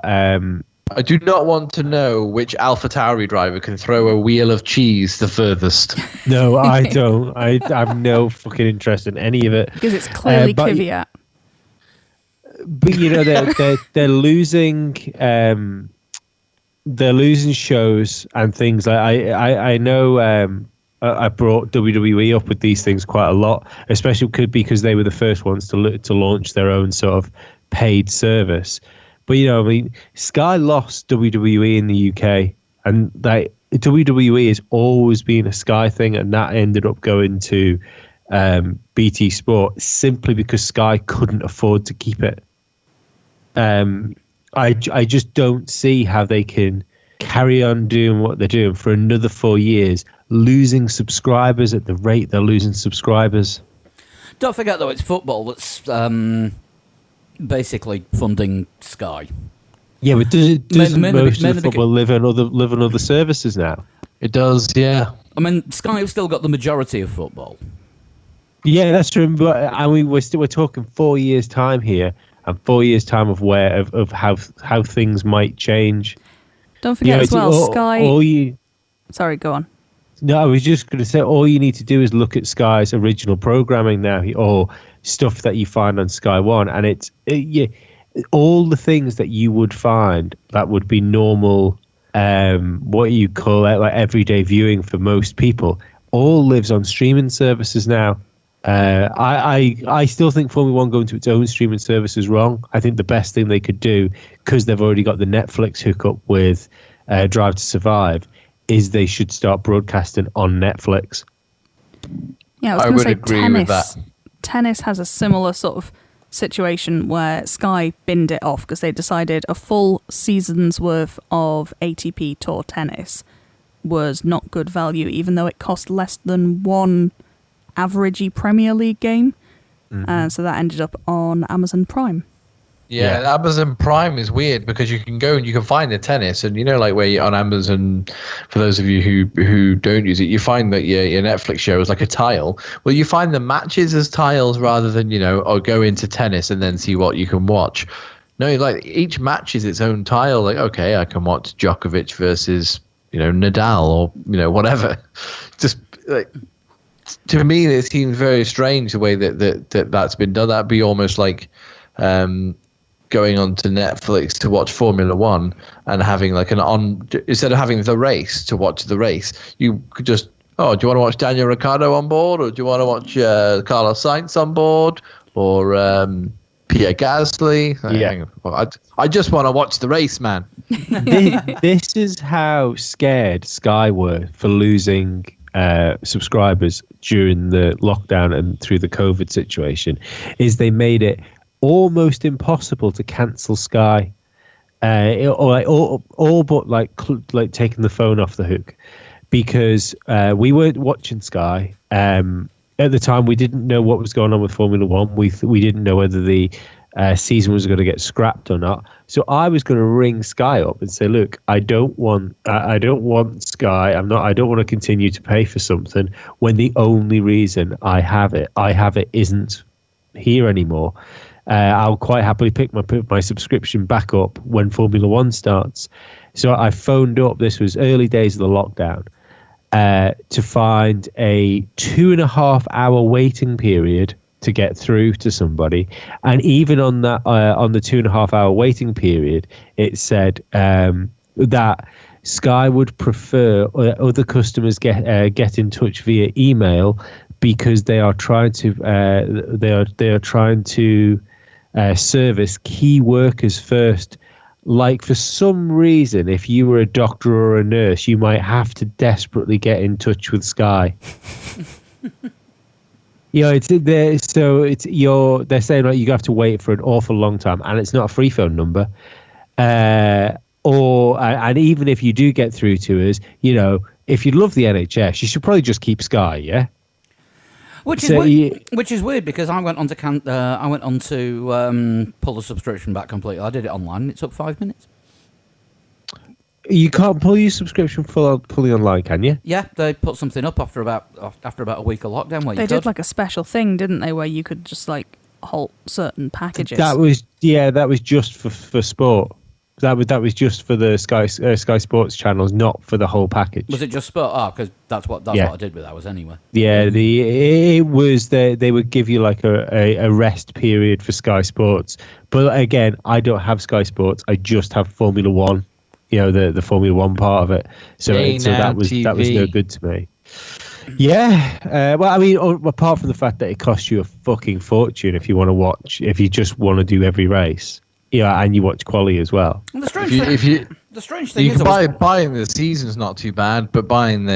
I do not want to know which AlphaTauri driver can throw a wheel of cheese the furthest. No, I don't. I have no fucking interest in any of it, because it's clearly Kvyat. But they're losing shows and things. Like I know I brought WWE up with these things quite a lot, especially because they were the first ones to launch their own sort of paid service. But Sky lost WWE in the UK, and WWE has always been a Sky thing, and that ended up going to BT Sport simply because Sky couldn't afford to keep it. I just don't see how they can carry on doing what they're doing for another 4 years, losing subscribers at the rate they're losing subscribers. Don't forget though, it's football that's basically funding Sky. Yeah, but doesn't most of the football live on other services now? It does, yeah. I mean, Sky have still got the majority of football. Yeah, that's true. But I mean, we're talking 4 years' time here, and 4 years' time of how things might change. Don't forget as well, Sky. Sorry, go on. No, I was just going to say, all you need to do is look at Sky's original programming now, or stuff that you find on Sky One, and all the things that you would find that would be normal, what you call it, like everyday viewing for most people, all lives on streaming services now. I still think Formula One going to its own streaming service is wrong. I think the best thing they could do, because they've already got the Netflix hookup with Drive to Survive, is they should start broadcasting on Netflix. Yeah, I was going to say tennis. Tennis has a similar sort of situation where Sky binned it off because they decided a full season's worth of ATP Tour tennis was not good value, even though it cost less than one averagey Premier League game. Mm-hmm. So that ended up on Amazon Prime. Yeah, Amazon Prime is weird because you can go and you can find the tennis, and like where you, on Amazon, for those of you who don't use it, you find that your Netflix show is like a tile. Well, you find the matches as tiles rather than or go into tennis and then see what you can watch. No, like each match is its own tile. Like, okay, I can watch Djokovic versus Nadal or whatever. Just like, to me, it seems very strange the way that's been done. That'd be almost like going onto Netflix to watch Formula One and having like instead of having the race to watch the race, you could just, do you want to watch Daniel Ricciardo on board, or do you want to watch Carlos Sainz on board, or Pierre Gasly? Yeah. I just want to watch the race, man. This is how scared Sky were for losing subscribers during the lockdown and through the COVID situation, is they made it almost impossible to cancel Sky, all but like taking the phone off the hook, because we weren't watching Sky at the time. We didn't know what was going on with Formula One. We didn't know whether the season was going to get scrapped or not. So I was going to ring Sky up and say, look, I don't want Sky. I don't want to continue to pay for something when the only reason I have it isn't here anymore. I'll quite happily pick my subscription back up when Formula One starts. So I phoned up. This was early days of the lockdown, to find a 2.5 hour waiting period to get through to somebody. And even on that, on the 2.5 hour waiting period, it said that Sky would prefer other customers get in touch via email, because they are trying to service key workers first. Like, for some reason, if you were a doctor or a nurse, you might have to desperately get in touch with Sky. They're saying like you have to wait for an awful long time, and it's not a free phone number. And even if you do get through to us, if you love the NHS, you should probably just keep Sky, yeah. Which is weird, because I went on to pull the subscription back completely. I did it online, and it took 5 minutes. You can't pull your subscription fully online, can you? Yeah, they put something up after about a week of lockdown where they did like a special thing, didn't they, where you could just like halt certain packages. That was just for sport. That was just for the Sky Sports channels, not for the whole package. Was it just sport? Because that's what I did with ours anyway. Yeah, it was they would give you like a rest period for Sky Sports. But again, I don't have Sky Sports. I just have Formula One. The Formula One part of it. So that was no good to me. Yeah. Well, I mean, apart from the fact that it costs you a fucking fortune if you just want to do every race. Yeah, and you watch quali as well. And the strange thing is, buying the season's not too bad, but buying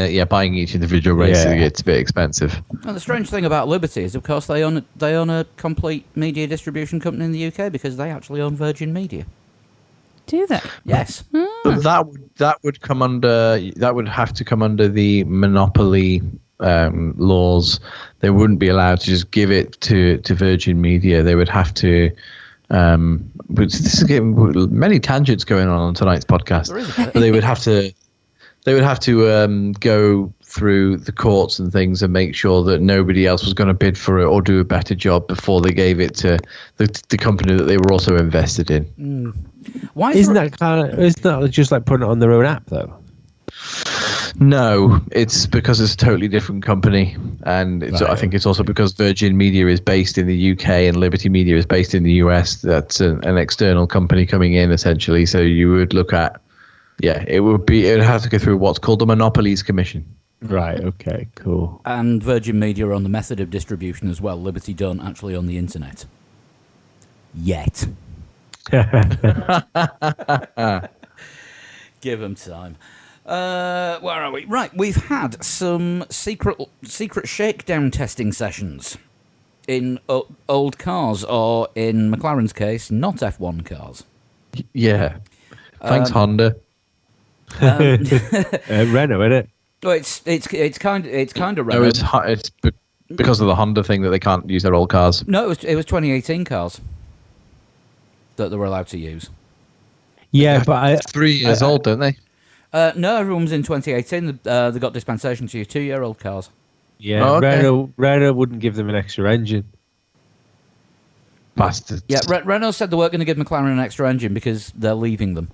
each individual race it's a bit expensive. And the strange thing about Liberty is, of course, they own a complete media distribution company in the UK, because they actually own Virgin Media. Do they? Yes. But that would have to come under the monopoly laws. They wouldn't be allowed to just give it to Virgin Media. They would have to. This is getting many tangents going on tonight's podcast. They would have to go through the courts and things and make sure that nobody else was going to bid for it or do a better job before they gave it to the company that they were also invested in. Why isn't that just like putting it on their own app though? No, it's because it's a totally different company, and I think it's also because Virgin Media is based in the UK and Liberty Media is based in the US. That's an external company coming in, essentially. So you would look at, it would have to go through what's called the Monopolies Commission. Right. Okay. Cool. And Virgin Media are on the method of distribution as well. Liberty don't actually own the internet yet. Give them time. Where are we? Right, we've had some secret shakedown testing sessions in old cars, or in McLaren's case, not F1 cars. Yeah. Thanks, Honda. Renault, isn't it? Well, it's kind of Renault. No, it's because of the Honda thing that they can't use their old cars. No, it was 2018 cars that they were allowed to use. Yeah, but 3 years old, don't they? No, everyone's in 2018. They got dispensation to your 2-year-old cars. Yeah, Renault wouldn't give them an extra engine. Bastards. Yeah, Renault said they weren't going to give McLaren an extra engine because they're leaving them.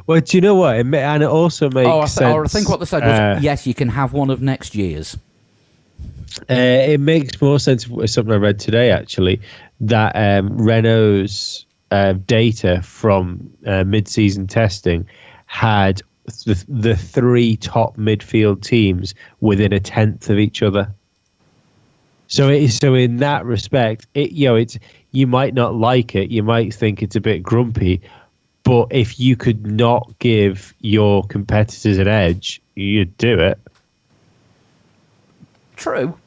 Well, do you know what? And it also makes sense. Or I think what they said was, yes, you can have one of next year's. It makes more sense with something I read today, actually, that Renault's data from mid-season testing had the three top midfield teams within a tenth of each other. So in that respect, it's you might not like it, you might think it's a bit grumpy, but if you could not give your competitors an edge, you'd do it. True.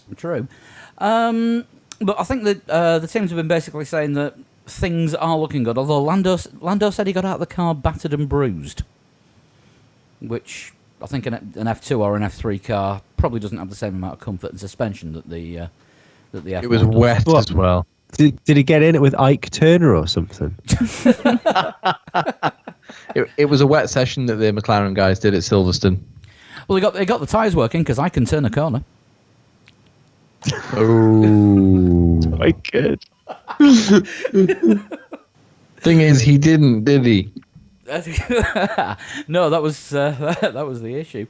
But I think that the teams have been basically saying that things are looking good, although Lando said he got out of the car battered and bruised, which I think an F2 or an F3 car probably doesn't have the same amount of comfort and suspension that the F1 It was does. wet as well. Did he get in it with Ike Turner or something? It was a wet session that the McLaren guys did at Silverstone. Well, they got the tyres working because I can turn a corner. Oh, I could. Thing is, he didn't, did he? No, that was the issue.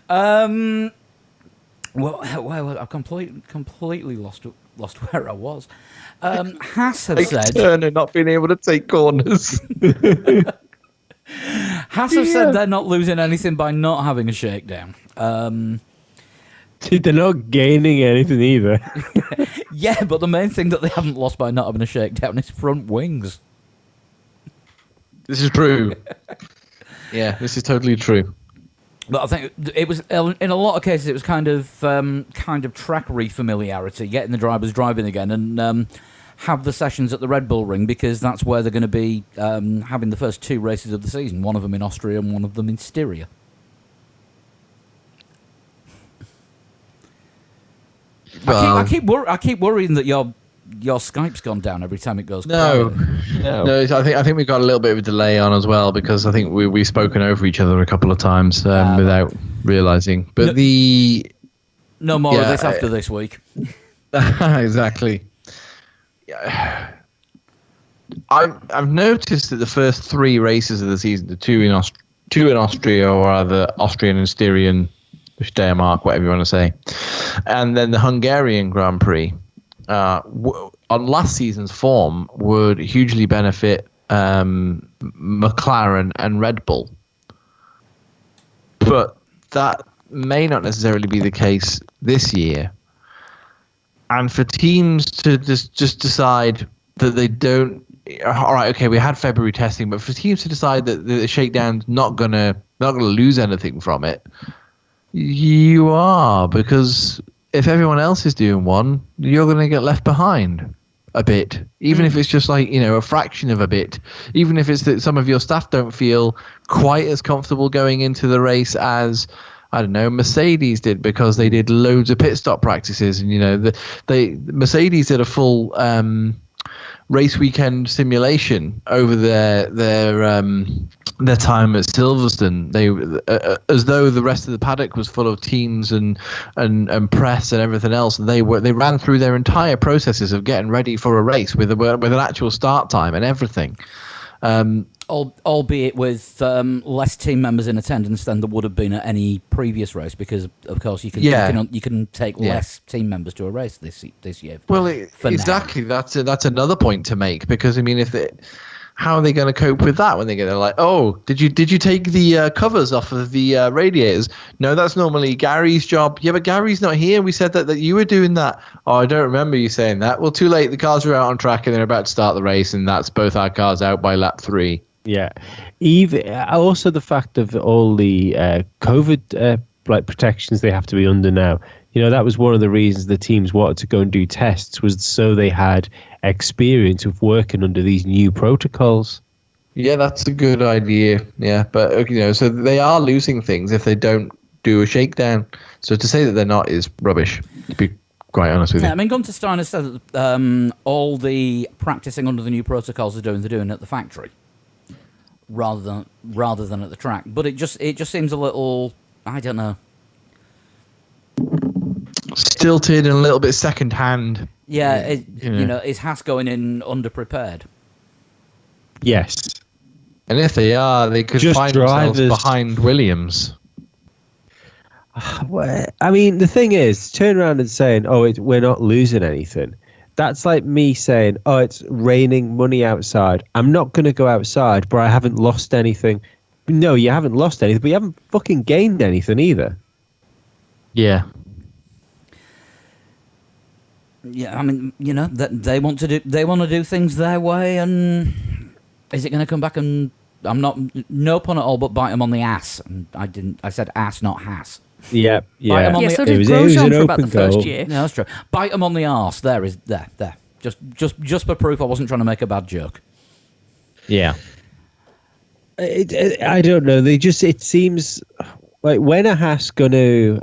Well, I've completely lost where I was. Haas have said Turner not being able to take corners. Haas have said they're not losing anything by not having a shakedown. They're not gaining anything either. Yeah, but the main thing that they haven't lost by not having a shakedown is front wings. This is true. Yeah, this is totally true. But I think it was, in a lot of cases, it was kind of track refamiliarity, getting the drivers driving again, and have the sessions at the Red Bull Ring, because that's where they're going to be having the first two races of the season. One of them in Austria and one of them in Styria. I keep worrying that your Skype's gone down every time it goes. No. No. I think we've got a little bit of a delay on as well, because I think we've spoken over each other a couple of times without realizing. But no more of this after this week. Exactly. Yeah. I've noticed that the first three races of the season, the two in Austria, or either Austrian and Styrian, Steiermark, whatever you want to say, and then the Hungarian Grand Prix, on last season's form, would hugely benefit McLaren and Red Bull. But that may not necessarily be the case this year. And for teams to just decide that they don't, all right, okay, we had February testing, but for teams to decide that the shakedown's not gonna lose anything from it, you are, because if everyone else is doing one, you're going to get left behind a bit, even if it's just like, a fraction of a bit, even if it's that some of your staff don't feel quite as comfortable going into the race as, I don't know, Mercedes did, because they did loads of pit stop practices, and Mercedes did a full race weekend simulation over their time at Silverstone. They as though the rest of the paddock was full of teams and press and everything else. They ran through their entire processes of getting ready for a race with an actual start time and everything. Albeit with less team members in attendance than there would have been at any previous race, because of course you can take less team members to a race this year. Well, exactly. Now. That's another point to make, because how are they going to cope with that when they get there? Like, oh, did you take the covers off of the radiators? No, that's normally Gary's job. Yeah, but Gary's not here. We said that you were doing that. Oh, I don't remember you saying that. Well, too late. The cars are out on track and they're about to start the race, and that's both our cars out by lap 3. Yeah. Also the fact of all the COVID protections they have to be under now. That was one of the reasons the teams wanted to go and do tests, was so they had experience of working under these new protocols. Yeah, that's a good idea. Yeah, but so they are losing things if they don't do a shakedown. So to say that they're not is rubbish, to be quite honest with you. I mean, Gunter Steiner said that all the practicing under the new protocols they're doing at the factory, rather than at the track. But it just seems a little, I don't know, stilted and a little bit second hand. Yeah, is Haas going in underprepared? Yes. And if they are, they could just find themselves behind Williams. Well, I mean, the thing is, turn around and saying, we're not losing anything. That's like me saying, "Oh, it's raining money outside. I'm not going to go outside, but I haven't lost anything." No, you haven't lost anything, but you haven't fucking gained anything either. Yeah. Yeah, I mean, that they want to do things their way, and is it going to come back and no pun at all, but bite them on the ass? And I said ass, not has. Yeah. So did Grosjean for about the first year. No, that's true. Bite them on the arse. There. Just for proof, I wasn't trying to make a bad joke. Yeah. I don't know. It seems like when are Haas going to,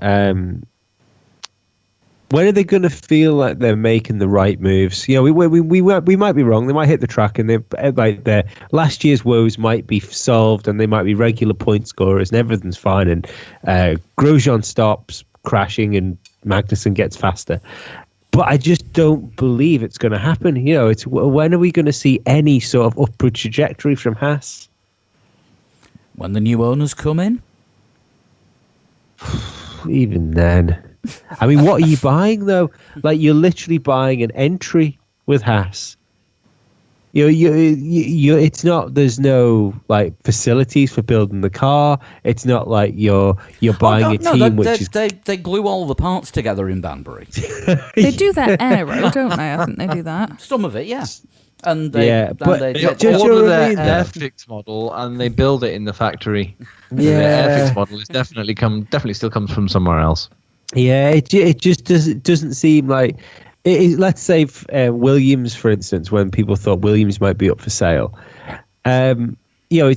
when are they going to feel like they're making the right moves? We might be wrong. They might hit the track, and their last year's woes might be solved, and they might be regular point scorers, and everything's fine. And Grosjean stops crashing, and Magnussen gets faster. But I just don't believe it's going to happen. It's when are we going to see any sort of upward trajectory from Haas? When the new owners come in? Even then. I mean, what are you buying, though? Like, you're literally buying an entry with Haas. It's not, there's no, like, facilities for building the car. It's not like you're buying a team They glue all the parts together in Banbury. They do that aero, don't they? I think they do that. Some of it, yeah. And they order their Airfix model and they build it in the factory. Yeah, the Airfix model is definitely still comes from somewhere else. Yeah, it just doesn't seem like. Let's say Williams, for instance, when people thought Williams might be up for sale, you're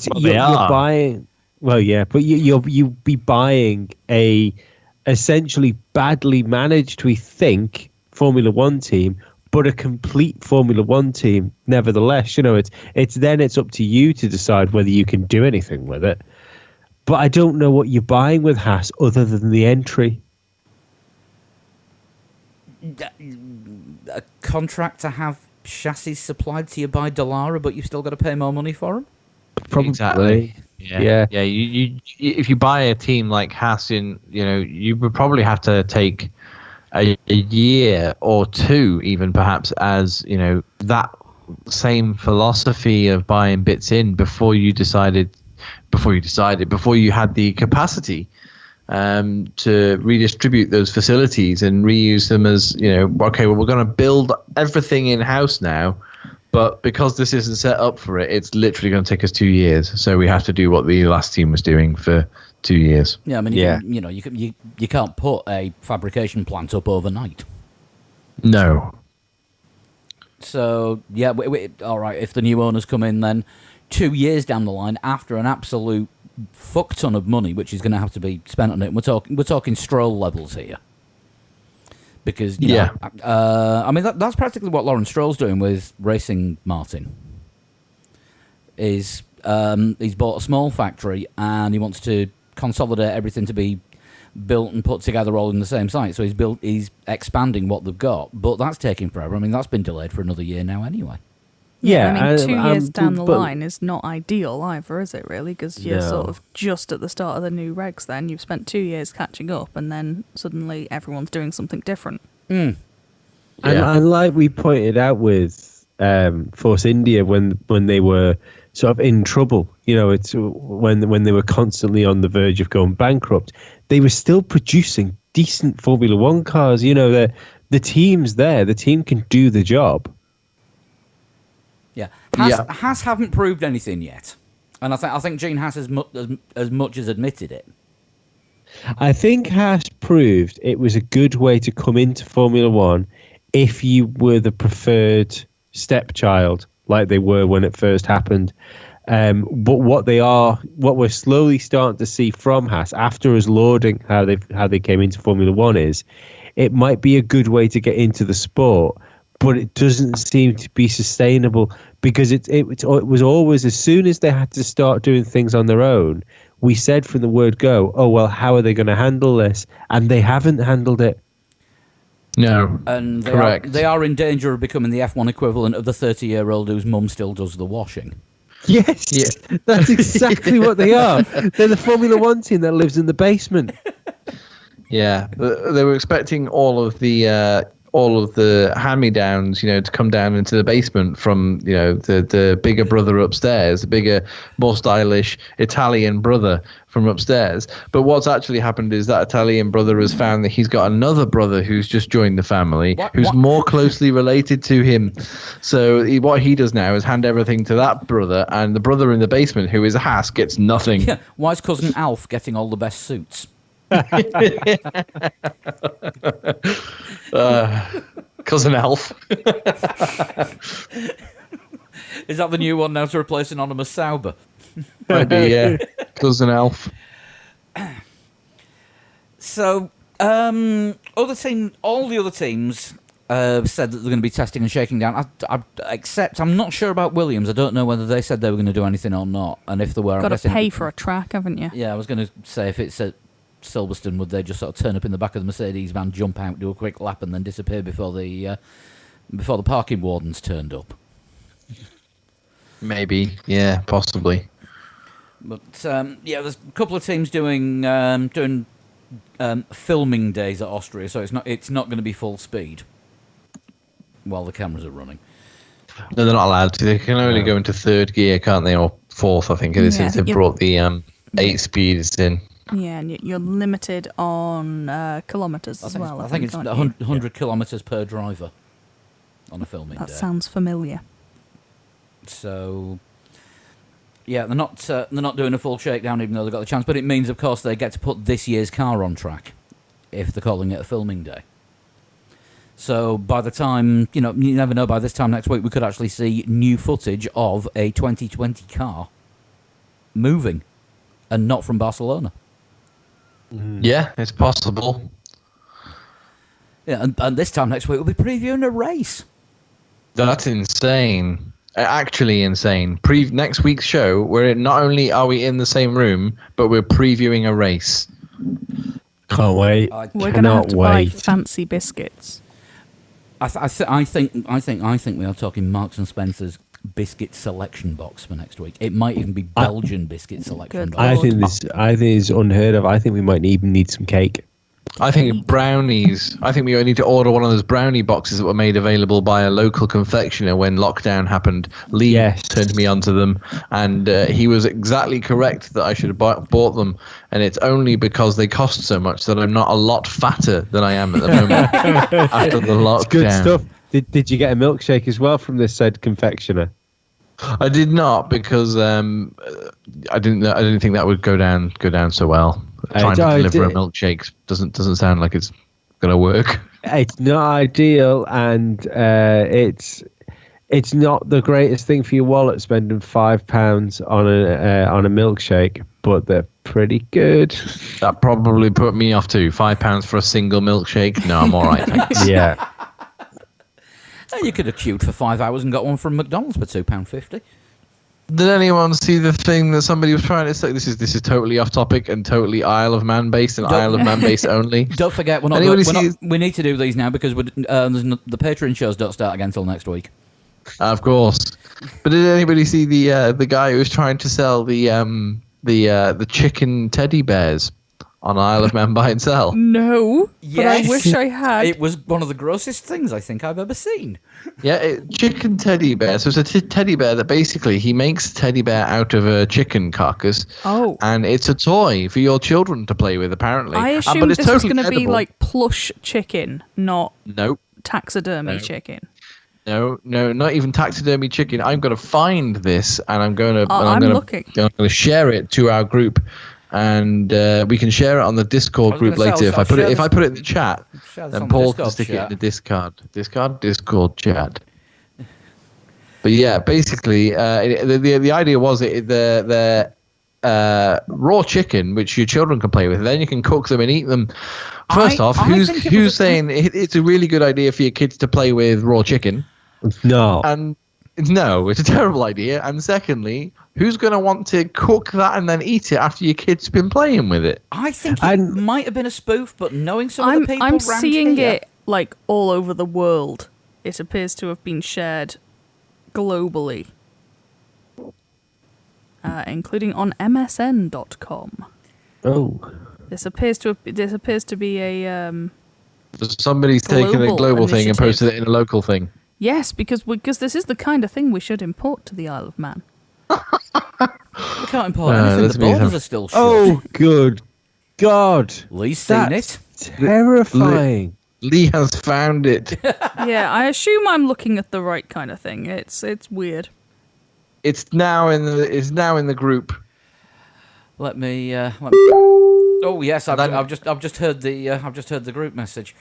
buying. Well, yeah, but you'll be buying a essentially badly managed, we think, Formula One team. But a complete Formula One team, nevertheless, it's up to you to decide whether you can do anything with it. But I don't know what you're buying with Haas other than the entry. A contract to have chassis supplied to you by Dallara, but you've still got to pay more money for them? Probably. Exactly. Yeah. You if you buy a team like Haas, you would probably have to take a year or two, even perhaps, as that same philosophy of buying bits in before you had the capacity to redistribute those facilities and reuse them as okay, well, we're going to build everything in house now, but because this isn't set up for it, it's literally going to take us 2 years. So we have to do what the last team was doing for 2 years. Yeah, I mean, you can't put a fabrication plant up overnight. No. So yeah, all right. If the new owners come in, then 2 years down the line, after an absolute fuck ton of money, which is going to have to be spent on it, we're talking Stroll levels here. Because I mean that's practically what Lawrence Stroll's doing with Racing Martin. He's bought a small factory and he wants to consolidate everything to be built and put together all in the same site. So he's expanding what they've got, but that's taking forever. I mean, that's been delayed for another year now anyway. Yeah, I mean, 2 years down the line is not ideal either, is it, really? Because you're sort of just at the start of the new regs then. You've spent 2 years catching up, and then suddenly everyone's doing something different. Mm. And like we pointed out with Force India when they were sort of in trouble, it's when they were constantly on the verge of going bankrupt, they were still producing decent Formula One cars. The team's there, the team can do the job. Yeah, Haas haven't proved anything yet, and I think Gene Haas as much as admitted it. I think Haas proved it was a good way to come into Formula One if you were the preferred stepchild, like they were when it first happened. But what we're slowly starting to see from Haas after us lauding how they came into Formula One is, it might be a good way to get into the sport, but it doesn't seem to be sustainable because it was always, as soon as they had to start doing things on their own, we said from the word go, oh, well, how are they going to handle this? And they haven't handled it. No, and they are in danger of becoming the F1 equivalent of the 30-year-old whose mum still does the washing. Yes, that's exactly what they are. They're the Formula One team that lives in the basement. Yeah, they were expecting all of the all of the hand-me-downs, to come down into the basement from, the bigger brother upstairs, the bigger, more stylish Italian brother from upstairs. But what's actually happened is that Italian brother has found that he's got another brother who's just joined the family, who's more closely related to him. So what he does now is hand everything to that brother, and the brother in the basement, who is a Haas, gets nothing. Yeah. Why is cousin Alf getting all the best suits? Cousin Alf. Is that the new one now to replace Anonymous Sauber? Might be, yeah. Cousin Alf. So, all the other teams said that they're going to be testing and shaking down. Except, I'm not sure about Williams. I don't know whether they said they were going to do anything or not. And if they were, got to pay for a track, haven't you? Yeah, I was going to say if it's at Silverstone, would they just sort of turn up in the back of the Mercedes van, jump out, do a quick lap, and then disappear before the parking wardens turned up? Maybe, yeah, possibly. But there's a couple of teams doing filming days at Austria, so it's not going to be full speed while the cameras are running. No, they're not allowed to. They can only go into third gear, can't they, or fourth? I think it is, since they brought the 8 speeds in. Yeah, and you're limited on kilometres as well. I think it's 100 kilometres per driver on a filming day. That sounds familiar. So, yeah, they're not doing a full shakedown, even though they've got the chance. But it means, of course, they get to put this year's car on track if they're calling it a filming day. So by the time, you never know, by this time next week, we could actually see new footage of a 2020 car moving, and not from Barcelona. Yeah, it's possible. Yeah, and this time next week we'll be previewing a race. That's insane. Actually insane. Next week's show, where not only are we in the same room, but we're previewing a race. Can't wait. We're going to have to buy fancy biscuits. I think we are talking Marks and Spencer's biscuit selection box for next week. It might even be Belgian biscuit selection box. I think it's unheard of. I think we might even need some cake. I think brownies. I think we need to order one of those brownie boxes that were made available by a local confectioner when lockdown happened. Lee turned me onto them, and he was exactly correct that I should have bought them. And it's only because they cost so much that I'm not a lot fatter than I am at the moment after the lockdown. It's good stuff. Did you get a milkshake as well from this said confectioner? I did not, because I didn't think that would go down so well. Trying to deliver a milkshake doesn't sound like it's gonna work. It's not ideal, and it's not the greatest thing for your wallet spending £5 on a milkshake, but they're pretty good. That probably put me off too. £5 for a single milkshake? No, I'm all right, thanks. Yeah. You could have queued for 5 hours and got one from McDonald's for £2.50. Did anyone see the thing that somebody was trying to say? This is totally off topic and totally Isle of Man based and Isle of Man based only. Don't forget, we need to do these now because the Patreon shows don't start again until next week. Of course. But did anybody see the guy who was trying to sell the chicken teddy bears on Isle of Man by itself? No, yes. But I wish I had. It was one of the grossest things I think I've ever seen. Yeah, chicken teddy bear. So it's a teddy bear that basically he makes a teddy bear out of a chicken carcass. Oh. And it's a toy for your children to play with, apparently. I assumed but it's this totally was going to be edible. like plush chicken, not taxidermy No. chicken. No, not even taxidermy chicken. I'm going to find this and I'm going to share it to our group. And we can share it on the Discord group later. If I put it in the chat, then Paul can stick it in the Discord chat. But yeah, basically, the idea was the raw chicken, which your children can play with. Then you can cook them and eat them. First off, who's saying it's a really good idea for your kids to play with raw chicken? No. And no, it's a terrible idea. And secondly, who's going to want to cook that and then eat it after your kid's been playing with it? I think it might have been a spoof, but knowing some of the people I'm around seeing here, it like all over the world. It appears to have been shared globally, including on MSN.com. Oh. This appears to be a Somebody's taken a Global global thing and initiative. posted it in a local thing. Yes, because this is the kind of thing we should import to the Isle of Man. We can't import anything. let's The be borders fair. are still shut. Oh, good God. Lee's seen That's it. terrifying. Lee has found it. Yeah, I assume I'm looking at the right kind of thing. It's weird. It's now in the group. Let me. Oh yes, I've just heard the group message.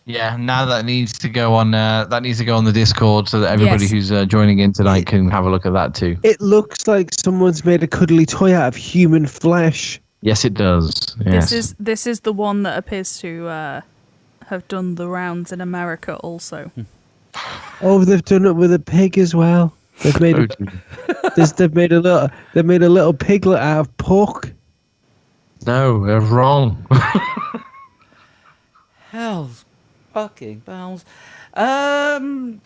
Yeah, now that needs to go on. That needs to go on the Discord so that everybody Yes. who's joining in tonight can have a look at that too. It looks like someone's made a cuddly toy out of human flesh. Yes, it does. Yes. This is the one that appears to have done the rounds in America also. Oh, they've done it with a pig as well. They've made they've made a little piglet out of pork. No, they're wrong. Hells, fucking bells.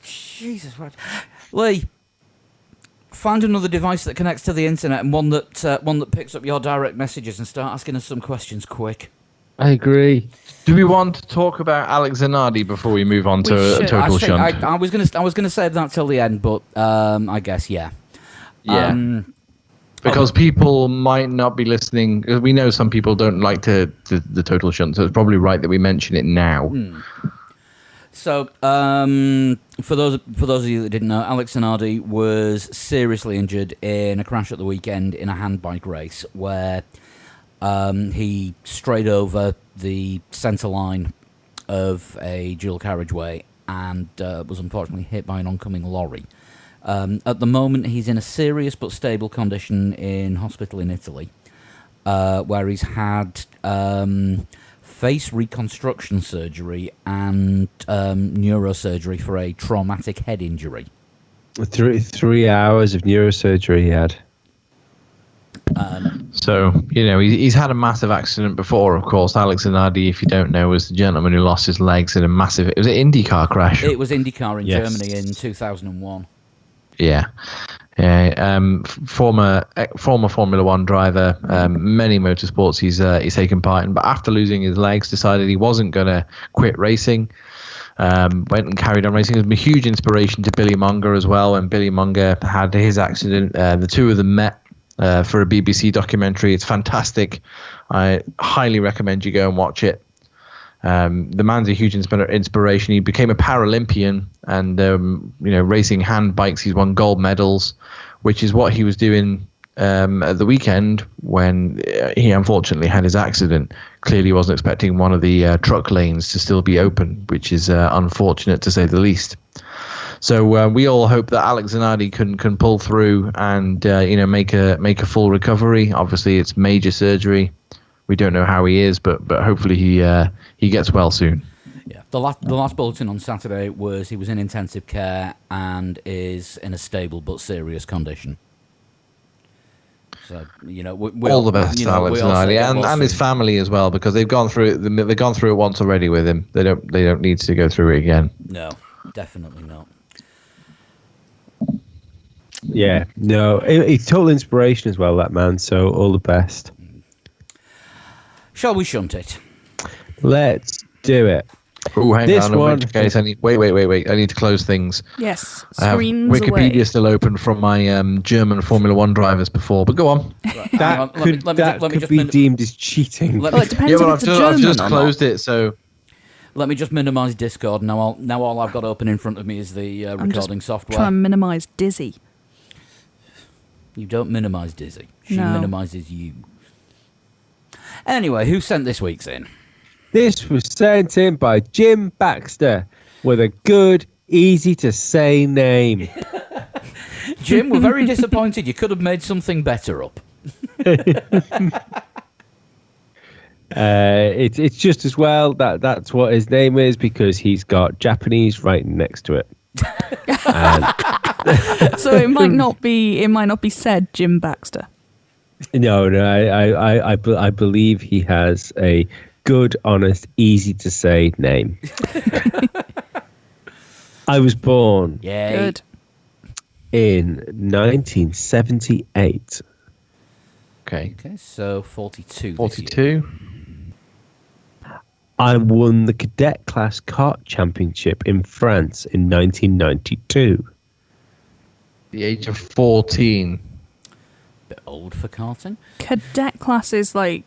Jesus, what? Lee, find another device that connects to the internet and one that picks up your direct messages and start asking us some questions quick. I agree. Do we want to talk about Alex Zanardi before we move on We to should. Total Shunt? I was gonna save that till the end, but I guess yeah. Yeah. Because people might not be listening. We know some people don't like the Total Shunt, so it's probably right that we mention it now. So, for those of you that didn't know, Alex Zanardi was seriously injured in a crash at the weekend in a handbike race where he strayed over the centre line of a dual carriageway and was unfortunately hit by an oncoming lorry. At the moment, he's in a serious but stable condition in hospital in Italy, where he's had face reconstruction surgery and neurosurgery for a traumatic head injury. 3 hours of neurosurgery he had. So, he's had a massive accident before, of course. Alex Zanardi, if you don't know, was the gentleman who lost his legs in a massive... It was an IndyCar crash. It was IndyCar in Yes. Germany in 2001. Yeah. Former Formula One driver, many motorsports he's taken part in, but after losing his legs, decided he wasn't going to quit racing. Went and carried on racing. He was a huge inspiration to Billy Munger as well. When Billy Munger had his accident, the two of them met for a BBC documentary. It's fantastic. I highly recommend you go and watch it. The man's a huge inspiration. He became a Paralympian and, racing hand bikes. He's won gold medals, which is what he was doing at the weekend when he unfortunately had his accident. Clearly wasn't expecting one of the truck lanes to still be open, which is unfortunate to say the least. So we all hope that Alex Zanardi can pull through and make a full recovery. Obviously, it's major surgery. We don't know how he is, but hopefully he gets well soon. Yeah, the last bulletin on Saturday was he was in intensive care and is in a stable but serious condition. So All the best, Alex Zanardi, and his family as well, because they've gone through it. They've gone through it once already with him. They don't need to go through it again. No, definitely not. Yeah, no, he's total inspiration as well, that man. So all the best. Shall we shunt it? Let's do it. Oh, hang This on. In one- which case, wait. I need to close things. Yes, I have screens Wikipedia away. still open from my German Formula One drivers before, but go on. Right, hang That on, could, let me could just be min- deemed as cheating. let Well, me- it depends Yeah, if well, it's I've a just, German I've just or closed not. it, so Let me just minimise Discord. Now all I've got open in front of me is the I'm just recording software. Try and minimise Dizzy. You don't minimise Dizzy. She No. minimises you. Anyway, who sent this week's in? This was sent in by Jim Baxter with a good, easy to say name. Jim, we're very disappointed. You could have made something better up. It's just as well that's what his name is because he's got Japanese writing next to it. And So it might not be said Jim Baxter. no, I believe he has a good, honest, easy to say name. I was born Yay. Good. in 1978. okay. Okay, so 42. this year. 42. I won the cadet class kart championship in France in 1992. The age of 14. Bit old for karting. Cadet class is I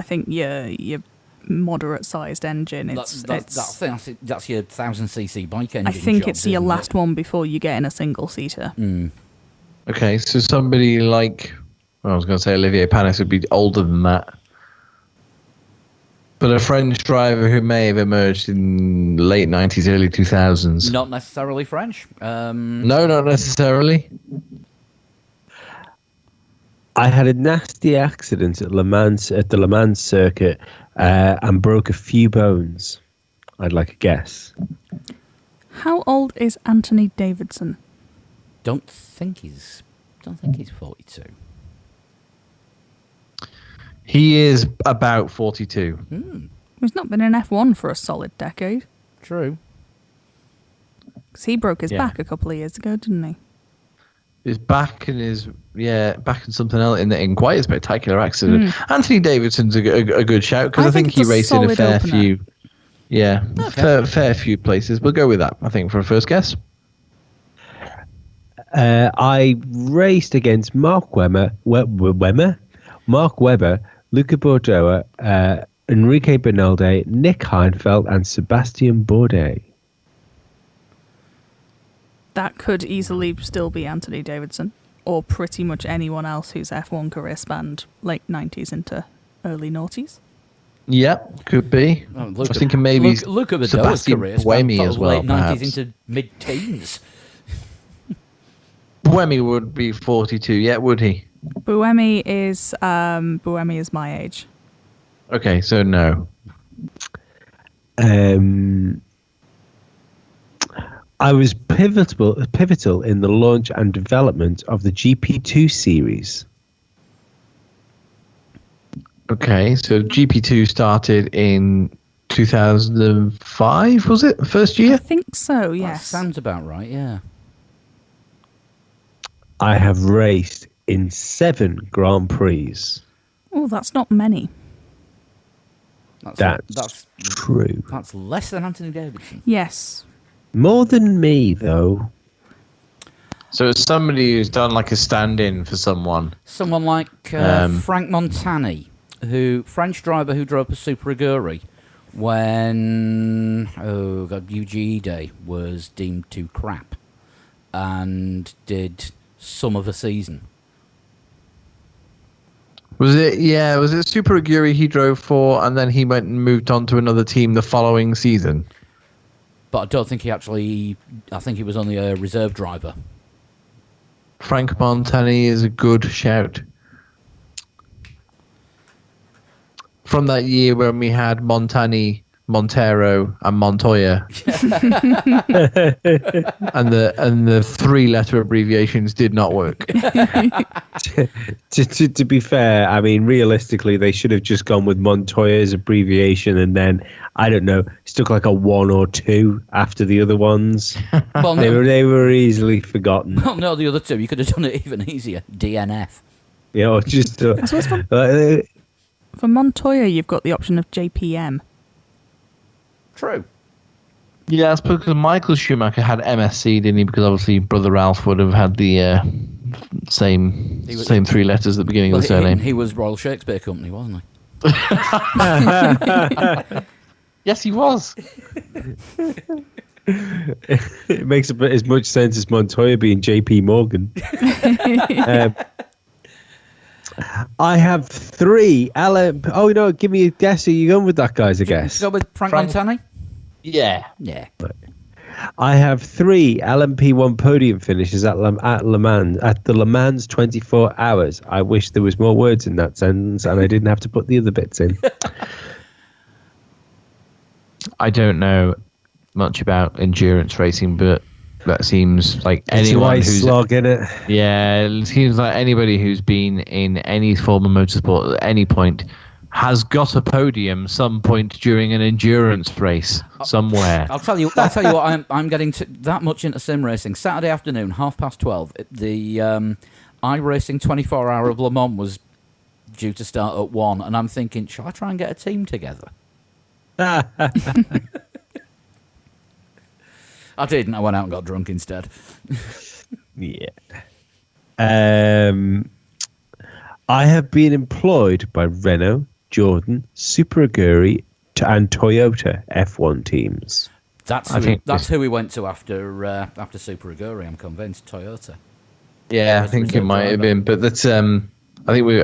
think your moderate sized engine. That's your 1000cc bike engine. I think job, it's your isn't last it? one before you get in a single seater. Okay, so somebody like, well, I was going to say Olivier Panis would be older than that. But a French driver who may have emerged in late 90s, early 2000s. Not necessarily French. No, not necessarily. I had a nasty accident at the Le Mans circuit and broke a few bones. I'd like a guess. How old is Anthony Davidson? Don't think he's 42. He is about 42. He's not been in F1 for a solid decade. True. 'Cause he broke his Yeah. back a couple of years ago, didn't he? His back and back in something else in quite a spectacular accident. Anthony Davidson's a good shout because I I think think he it's a raced in a solid fair opener. few. Yeah, fair few places. We'll go with that, I think, for a first guess. I raced against Mark Webber, Luca Bordeaux, Enrique Bernalde, Nick Heinfeld, and Sebastian Bourdais. That could easily still be Anthony Davidson, or pretty much anyone else whose F1 career spanned late 90s into early noughties. Yeah, could be. Oh, I was thinking maybe look at the Sebastian career Buemi spanned as well, late 90s perhaps. into mid-teens. Buemi would be 42, yeah, would he? Buemi is my age. Okay, so no. I was pivotal in the launch and development of the GP2 series. Okay, so GP2 started in 2005, was it? First I year? think so, That yes. sounds about right, yeah. I have raced in 7 Grand Prix. Oh, that's not many. That's true. That's less than Anthony Davidson. Yes. More than me, though. So it's somebody who's done like a stand-in for someone. Someone like Frank Montani, French driver who drove a Super Aguri when UGE Day was deemed too crap, and did some of a season. Was it Super Aguri he drove for, and then he went and moved on to another team the following season? But I don't think I think he was only a reserve driver. Frank Montani is a good shout. From that year when we had Montani, Montero, and Montoya, and the 3-letter abbreviations did not work. To be fair, I mean, realistically, they should have just gone with Montoya's abbreviation and then, I don't know, stuck like a 1 or 2 after the other ones. Well, They no, were easily forgotten. well, no, the other two. You could have done it even easier. DNF. You know, just I suppose for Montoya, you've got the option of JPM. True. Yeah, that's because Michael Schumacher had MSC, didn't he? Because obviously Brother Ralph would have had the same 3 letters at the beginning of the surname. He was Royal Shakespeare Company, wasn't he? Yes, he was. it makes as much sense as Montoya being JP Morgan. I have 3 Alan. Oh no! Give me a guess. Are you going with that, guys? I guess. Go with Frank Frank- Montani? Yeah. Yeah. I have 3 LMP1 podium finishes at Le Mans at the Le Mans 24 Hours. I wish there was more words in that sentence, and I didn't have to put the other bits in. I don't know much about endurance racing, but that seems like It's a anyone white who's slog in it. yeah, it seems like anybody who's been in any form of motorsport at any point has got a podium some point during an endurance race somewhere. I'll tell you what. I'm getting that much into sim racing. Saturday afternoon, 12:30. The iRacing 24-hour of Le Mans was due to start at 1, and I'm thinking, shall I try and get a team together? I didn't. I went out and got drunk instead. Yeah. I have been employed by Renault, Jordan, Super Aguri, and Toyota F1 teams. That's who we went to after Super Aguri. I'm convinced Toyota. Yeah, I think it might have been, but that's I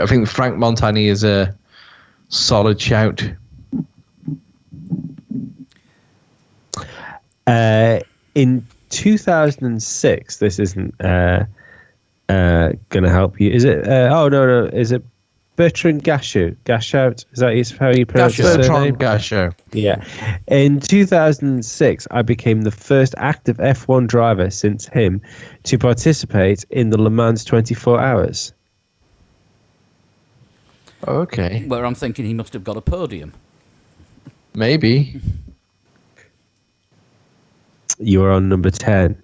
think Frank Montani is a solid shout. In 2006, this isn't going to help you. Is it? No. Is it Bertrand Gachot? Gachot? Is that how you pronounce his surname? Bertrand Gachot. Yeah. In 2006, I became the first active F1 driver since him to participate in the Le Mans 24 Hours. Okay. Where I'm thinking he must have got a podium. Maybe. You are on number 10.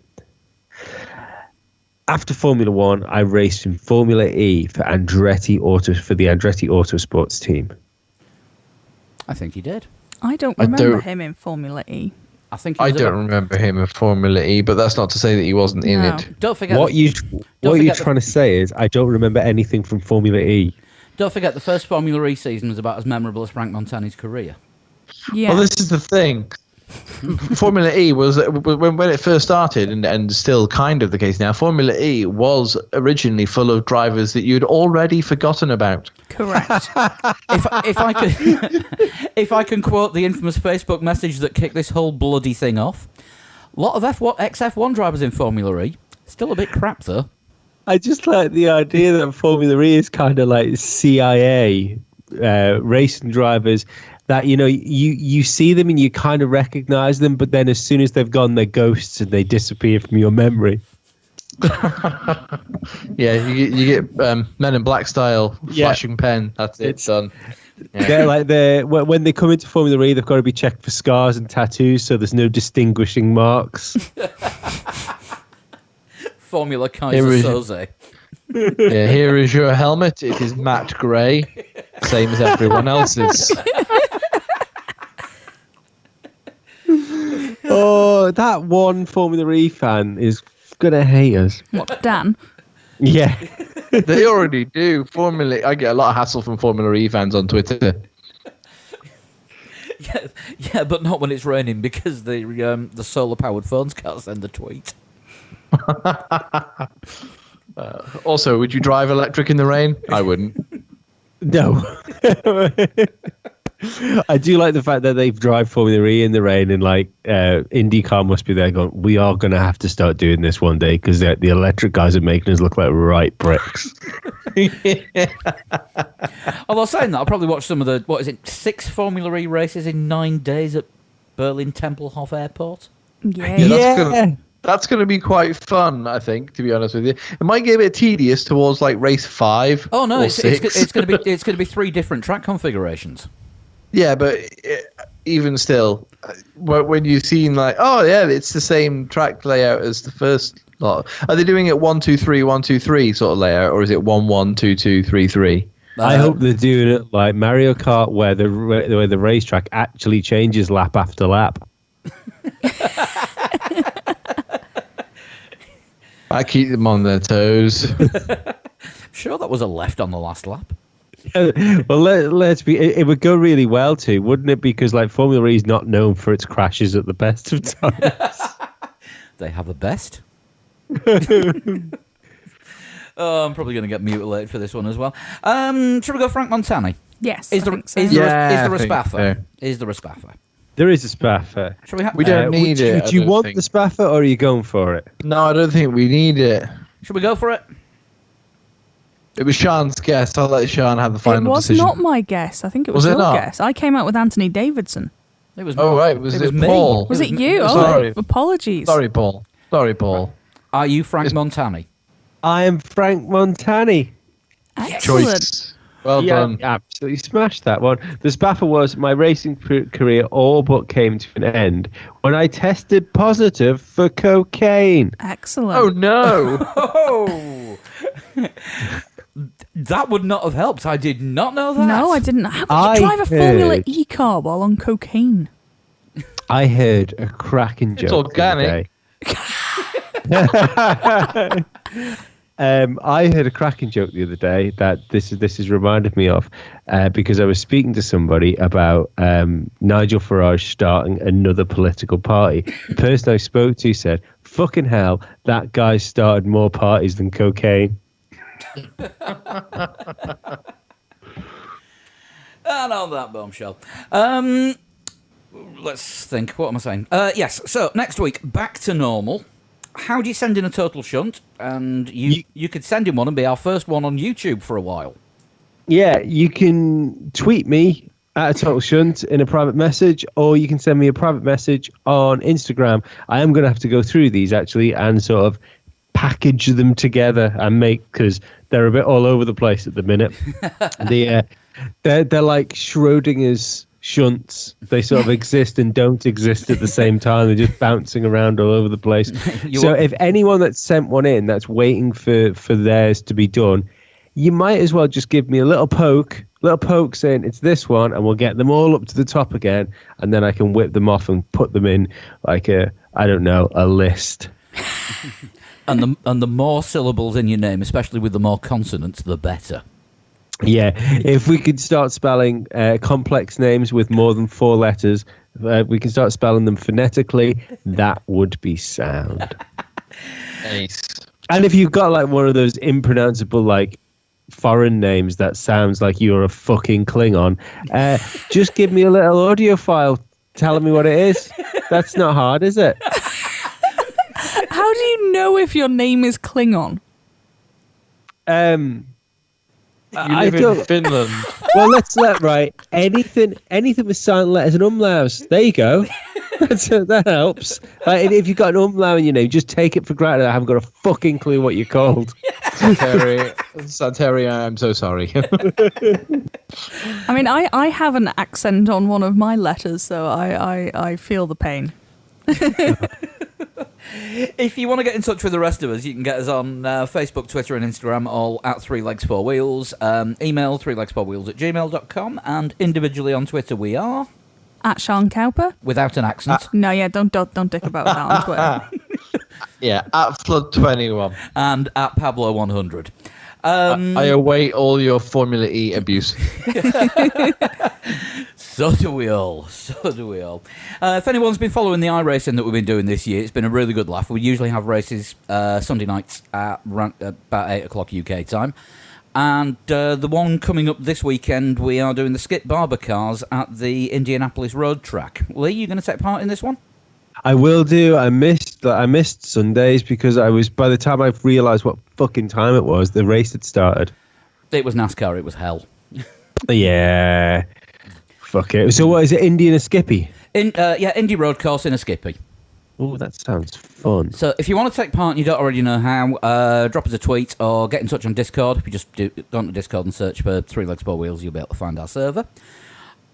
After Formula One, I raced in Formula E for the Andretti Autosports team. I think he did. I don't remember him in Formula E. I don't remember him in Formula E, but that's not to say that he wasn't in it. Don't forget. What you're trying to say is I don't remember anything from Formula E. Don't forget the first Formula E season was about as memorable as Frank Montani's career. Yeah. Well, this is the thing. Formula E was when it first started, and still kind of the case now. Formula E was originally full of drivers that you'd already forgotten about. Correct. if I can quote the infamous Facebook message that kicked this whole bloody thing off, a lot of ex-F1 drivers in Formula E, still a bit crap though. I just like the idea that Formula E is kind of like CIA racing drivers. That, you see them and you kind of recognize them, but then as soon as they've gone, they're ghosts and they disappear from your memory. Yeah, you get Men in Black style flashing pen. That's it. It's done. Yeah. When they come into Formula E, they've got to be checked for scars and tattoos, so there's no distinguishing marks. Formula Kaiser Soze. Yeah, here is your helmet. It is matte grey, same as everyone else's. Oh, that one Formula E fan is gonna hate us. What, Dan? Yeah. They already do. I get a lot of hassle from Formula E fans on Twitter. Yeah, but not when it's raining because the solar powered phones can't send the tweet. Also, would you drive electric in the rain? I wouldn't. No. I do like the fact that they drive Formula E in the rain, and IndyCar must be there going, we are going to have to start doing this one day because the electric guys are making us look like right bricks. Although saying that, I'll probably watch some of the 6 Formula E races in 9 days at Berlin Tempelhof Airport. Yeah. That's going to be quite fun, I think, to be honest with you. It might get a bit tedious towards race 5. Oh no, it's going to be 3 different track configurations. Yeah, but even still, when you've seen it's the same track layout as the first lot. Are they doing it 1 2 3 1 2 3 sort of layout, or is it 1 1 2 2 3 3? I hope they're doing it like Mario Kart, where the racetrack actually changes lap after lap. I keep them on their toes. Sure, that was a left on the last lap. Well, let's be. It would go really well too, wouldn't it? Because Formula E is not known for its crashes at the best of times. They have a best. Oh, I'm probably going to get mutilated for this one as well. Should we go Frank Montani? Yes. Is there a Spaffer? Is there a Spaffer? There is a Spaffer. We don't need it. Do you want the Spaffer, or are you going for it? No, I don't think we need it. Should we go for it? It was Sean's guess. I'll let Sean have the final decision. It was not my guess. I think it was your guess. I came out with Anthony Davidson. It was. Oh right, was it Paul? Was it you? Sorry. Apologies. Sorry, Paul. Are you Frank Montani? I am Frank Montani. Excellent. Choice. Well done. Absolutely smashed that one. The Spaffer was my racing career all but came to an end when I tested positive for cocaine. Excellent. Oh no. Oh. That would not have helped. I did not know that. No, I didn't. How could you drive a Formula E car while on cocaine? I heard a cracking joke. It's organic. I heard a cracking joke the other day that this has reminded me of because I was speaking to somebody about Nigel Farage starting another political party. The person I spoke to said, "Fucking hell, that guy started more parties than cocaine." And on that bombshell. Let's think. What am I saying? Yes. So next week, back to normal. How do you send in a total shunt? And you could send in one and be our first one on YouTube for a while. Yeah, you can tweet me at a total shunt in a private message, or you can send me a private message on Instagram. I am going to have to go through these actually and sort of package them together and because they're a bit all over the place at the minute. They're like Schrodinger's shunts. They sort of exist and don't exist at the same time. They're just bouncing around all over the place. So if anyone that's sent one in that's waiting for theirs to be done, you might as well just give me a little poke saying it's this one, and we'll get them all up to the top again, and then I can whip them off and put them in like a list. And the more syllables in your name, especially with the more consonants, the better. Yeah, if we could start spelling complex names with more than 4 letters, we can start spelling them phonetically. That would be sound. Nice. And if you've got like one of those impronounceable like foreign names that sounds like you're a fucking Klingon, just give me a little audio file telling me what it is. That's not hard, is it? How do you know if your name is Klingon? You live in Finland. Well, right. Anything with silent letters and umlauts. There you go. That helps. Like, if you've got an umlaut in your name, just take it for granted. I haven't got a fucking clue what you're called. Santeri, I'm so sorry. I mean, I have an accent on one of my letters, so I feel the pain. If you want to get in touch with the rest of us, you can get us on Facebook, Twitter and Instagram, all at 3 Legs 4 Wheels. Email 3legs4wheels@gmail.com, and individually on Twitter we are... At Sean Cowper. Without an accent. No, yeah, don't dick about that on Twitter. Yeah, at Flood21. And at Pablo100. I await all your Formula E abuse. So do we all. If anyone's been following the iRacing that we've been doing this year, it's been a really good laugh. We usually have races Sunday nights at about 8 o'clock UK time. And the one coming up this weekend, we are doing the Skip Barber cars at the Indianapolis Road Track. Lee, you going to take part in this one? I will do. I missed Sundays because by the time I realised what fucking time it was, the race had started. It was NASCAR. It was hell. Yeah. Fuck it. So what is it, Indy and a Skippy? Indy Road Course in a Skippy. Oh, that sounds fun. So if you want to take part and you don't already know how, drop us a tweet or get in touch on Discord. If you just go onto Discord and search for 3 Legs 4 Wheels, you'll be able to find our server.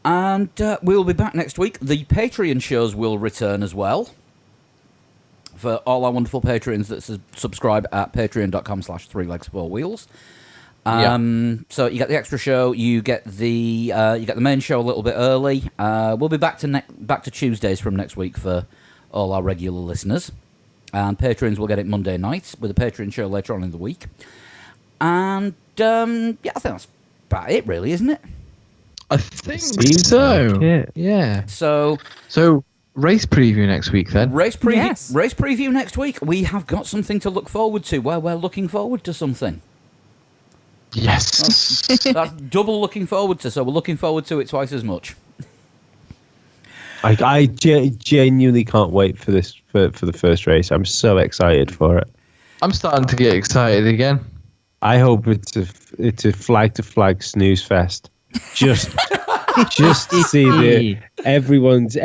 And we'll be back next week. The Patreon shows will return as well. For all our wonderful Patreons that subscribe at patreon.com/3legs4wheels. So you get the extra show, you get the main show a little bit early. We'll be back to Tuesdays from next week for all our regular listeners, and Patrons will get it Monday nights with a Patreon show later on in the week. And I think that's about it, really, isn't it? I think so. Yeah. So race preview next week then. Race preview next week. We have got something to look forward to. Where we're looking forward to something. Yes. That's double looking forward to. So we're looking forward to it twice as much. I genuinely can't wait for this for the first race. I'm so excited for it. I'm starting to get excited again. I hope it's a flag to flag snooze fest. Just to see everyone's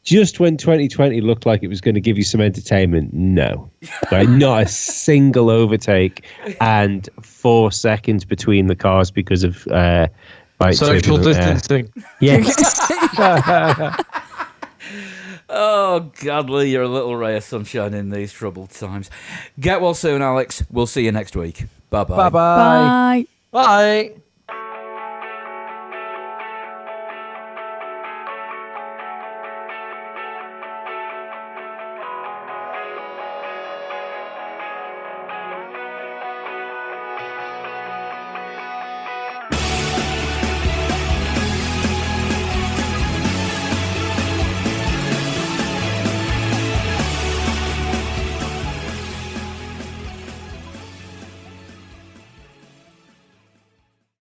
just when 2020 looked like it was going to give you some entertainment. No, like, not a single overtake and 4 seconds between the cars because of social distancing. Yes. Oh, God, Lee, you're a little ray of sunshine in these troubled times. Get well soon, Alex. We'll see you next week. Bye-bye. Bye-bye. Bye. Bye.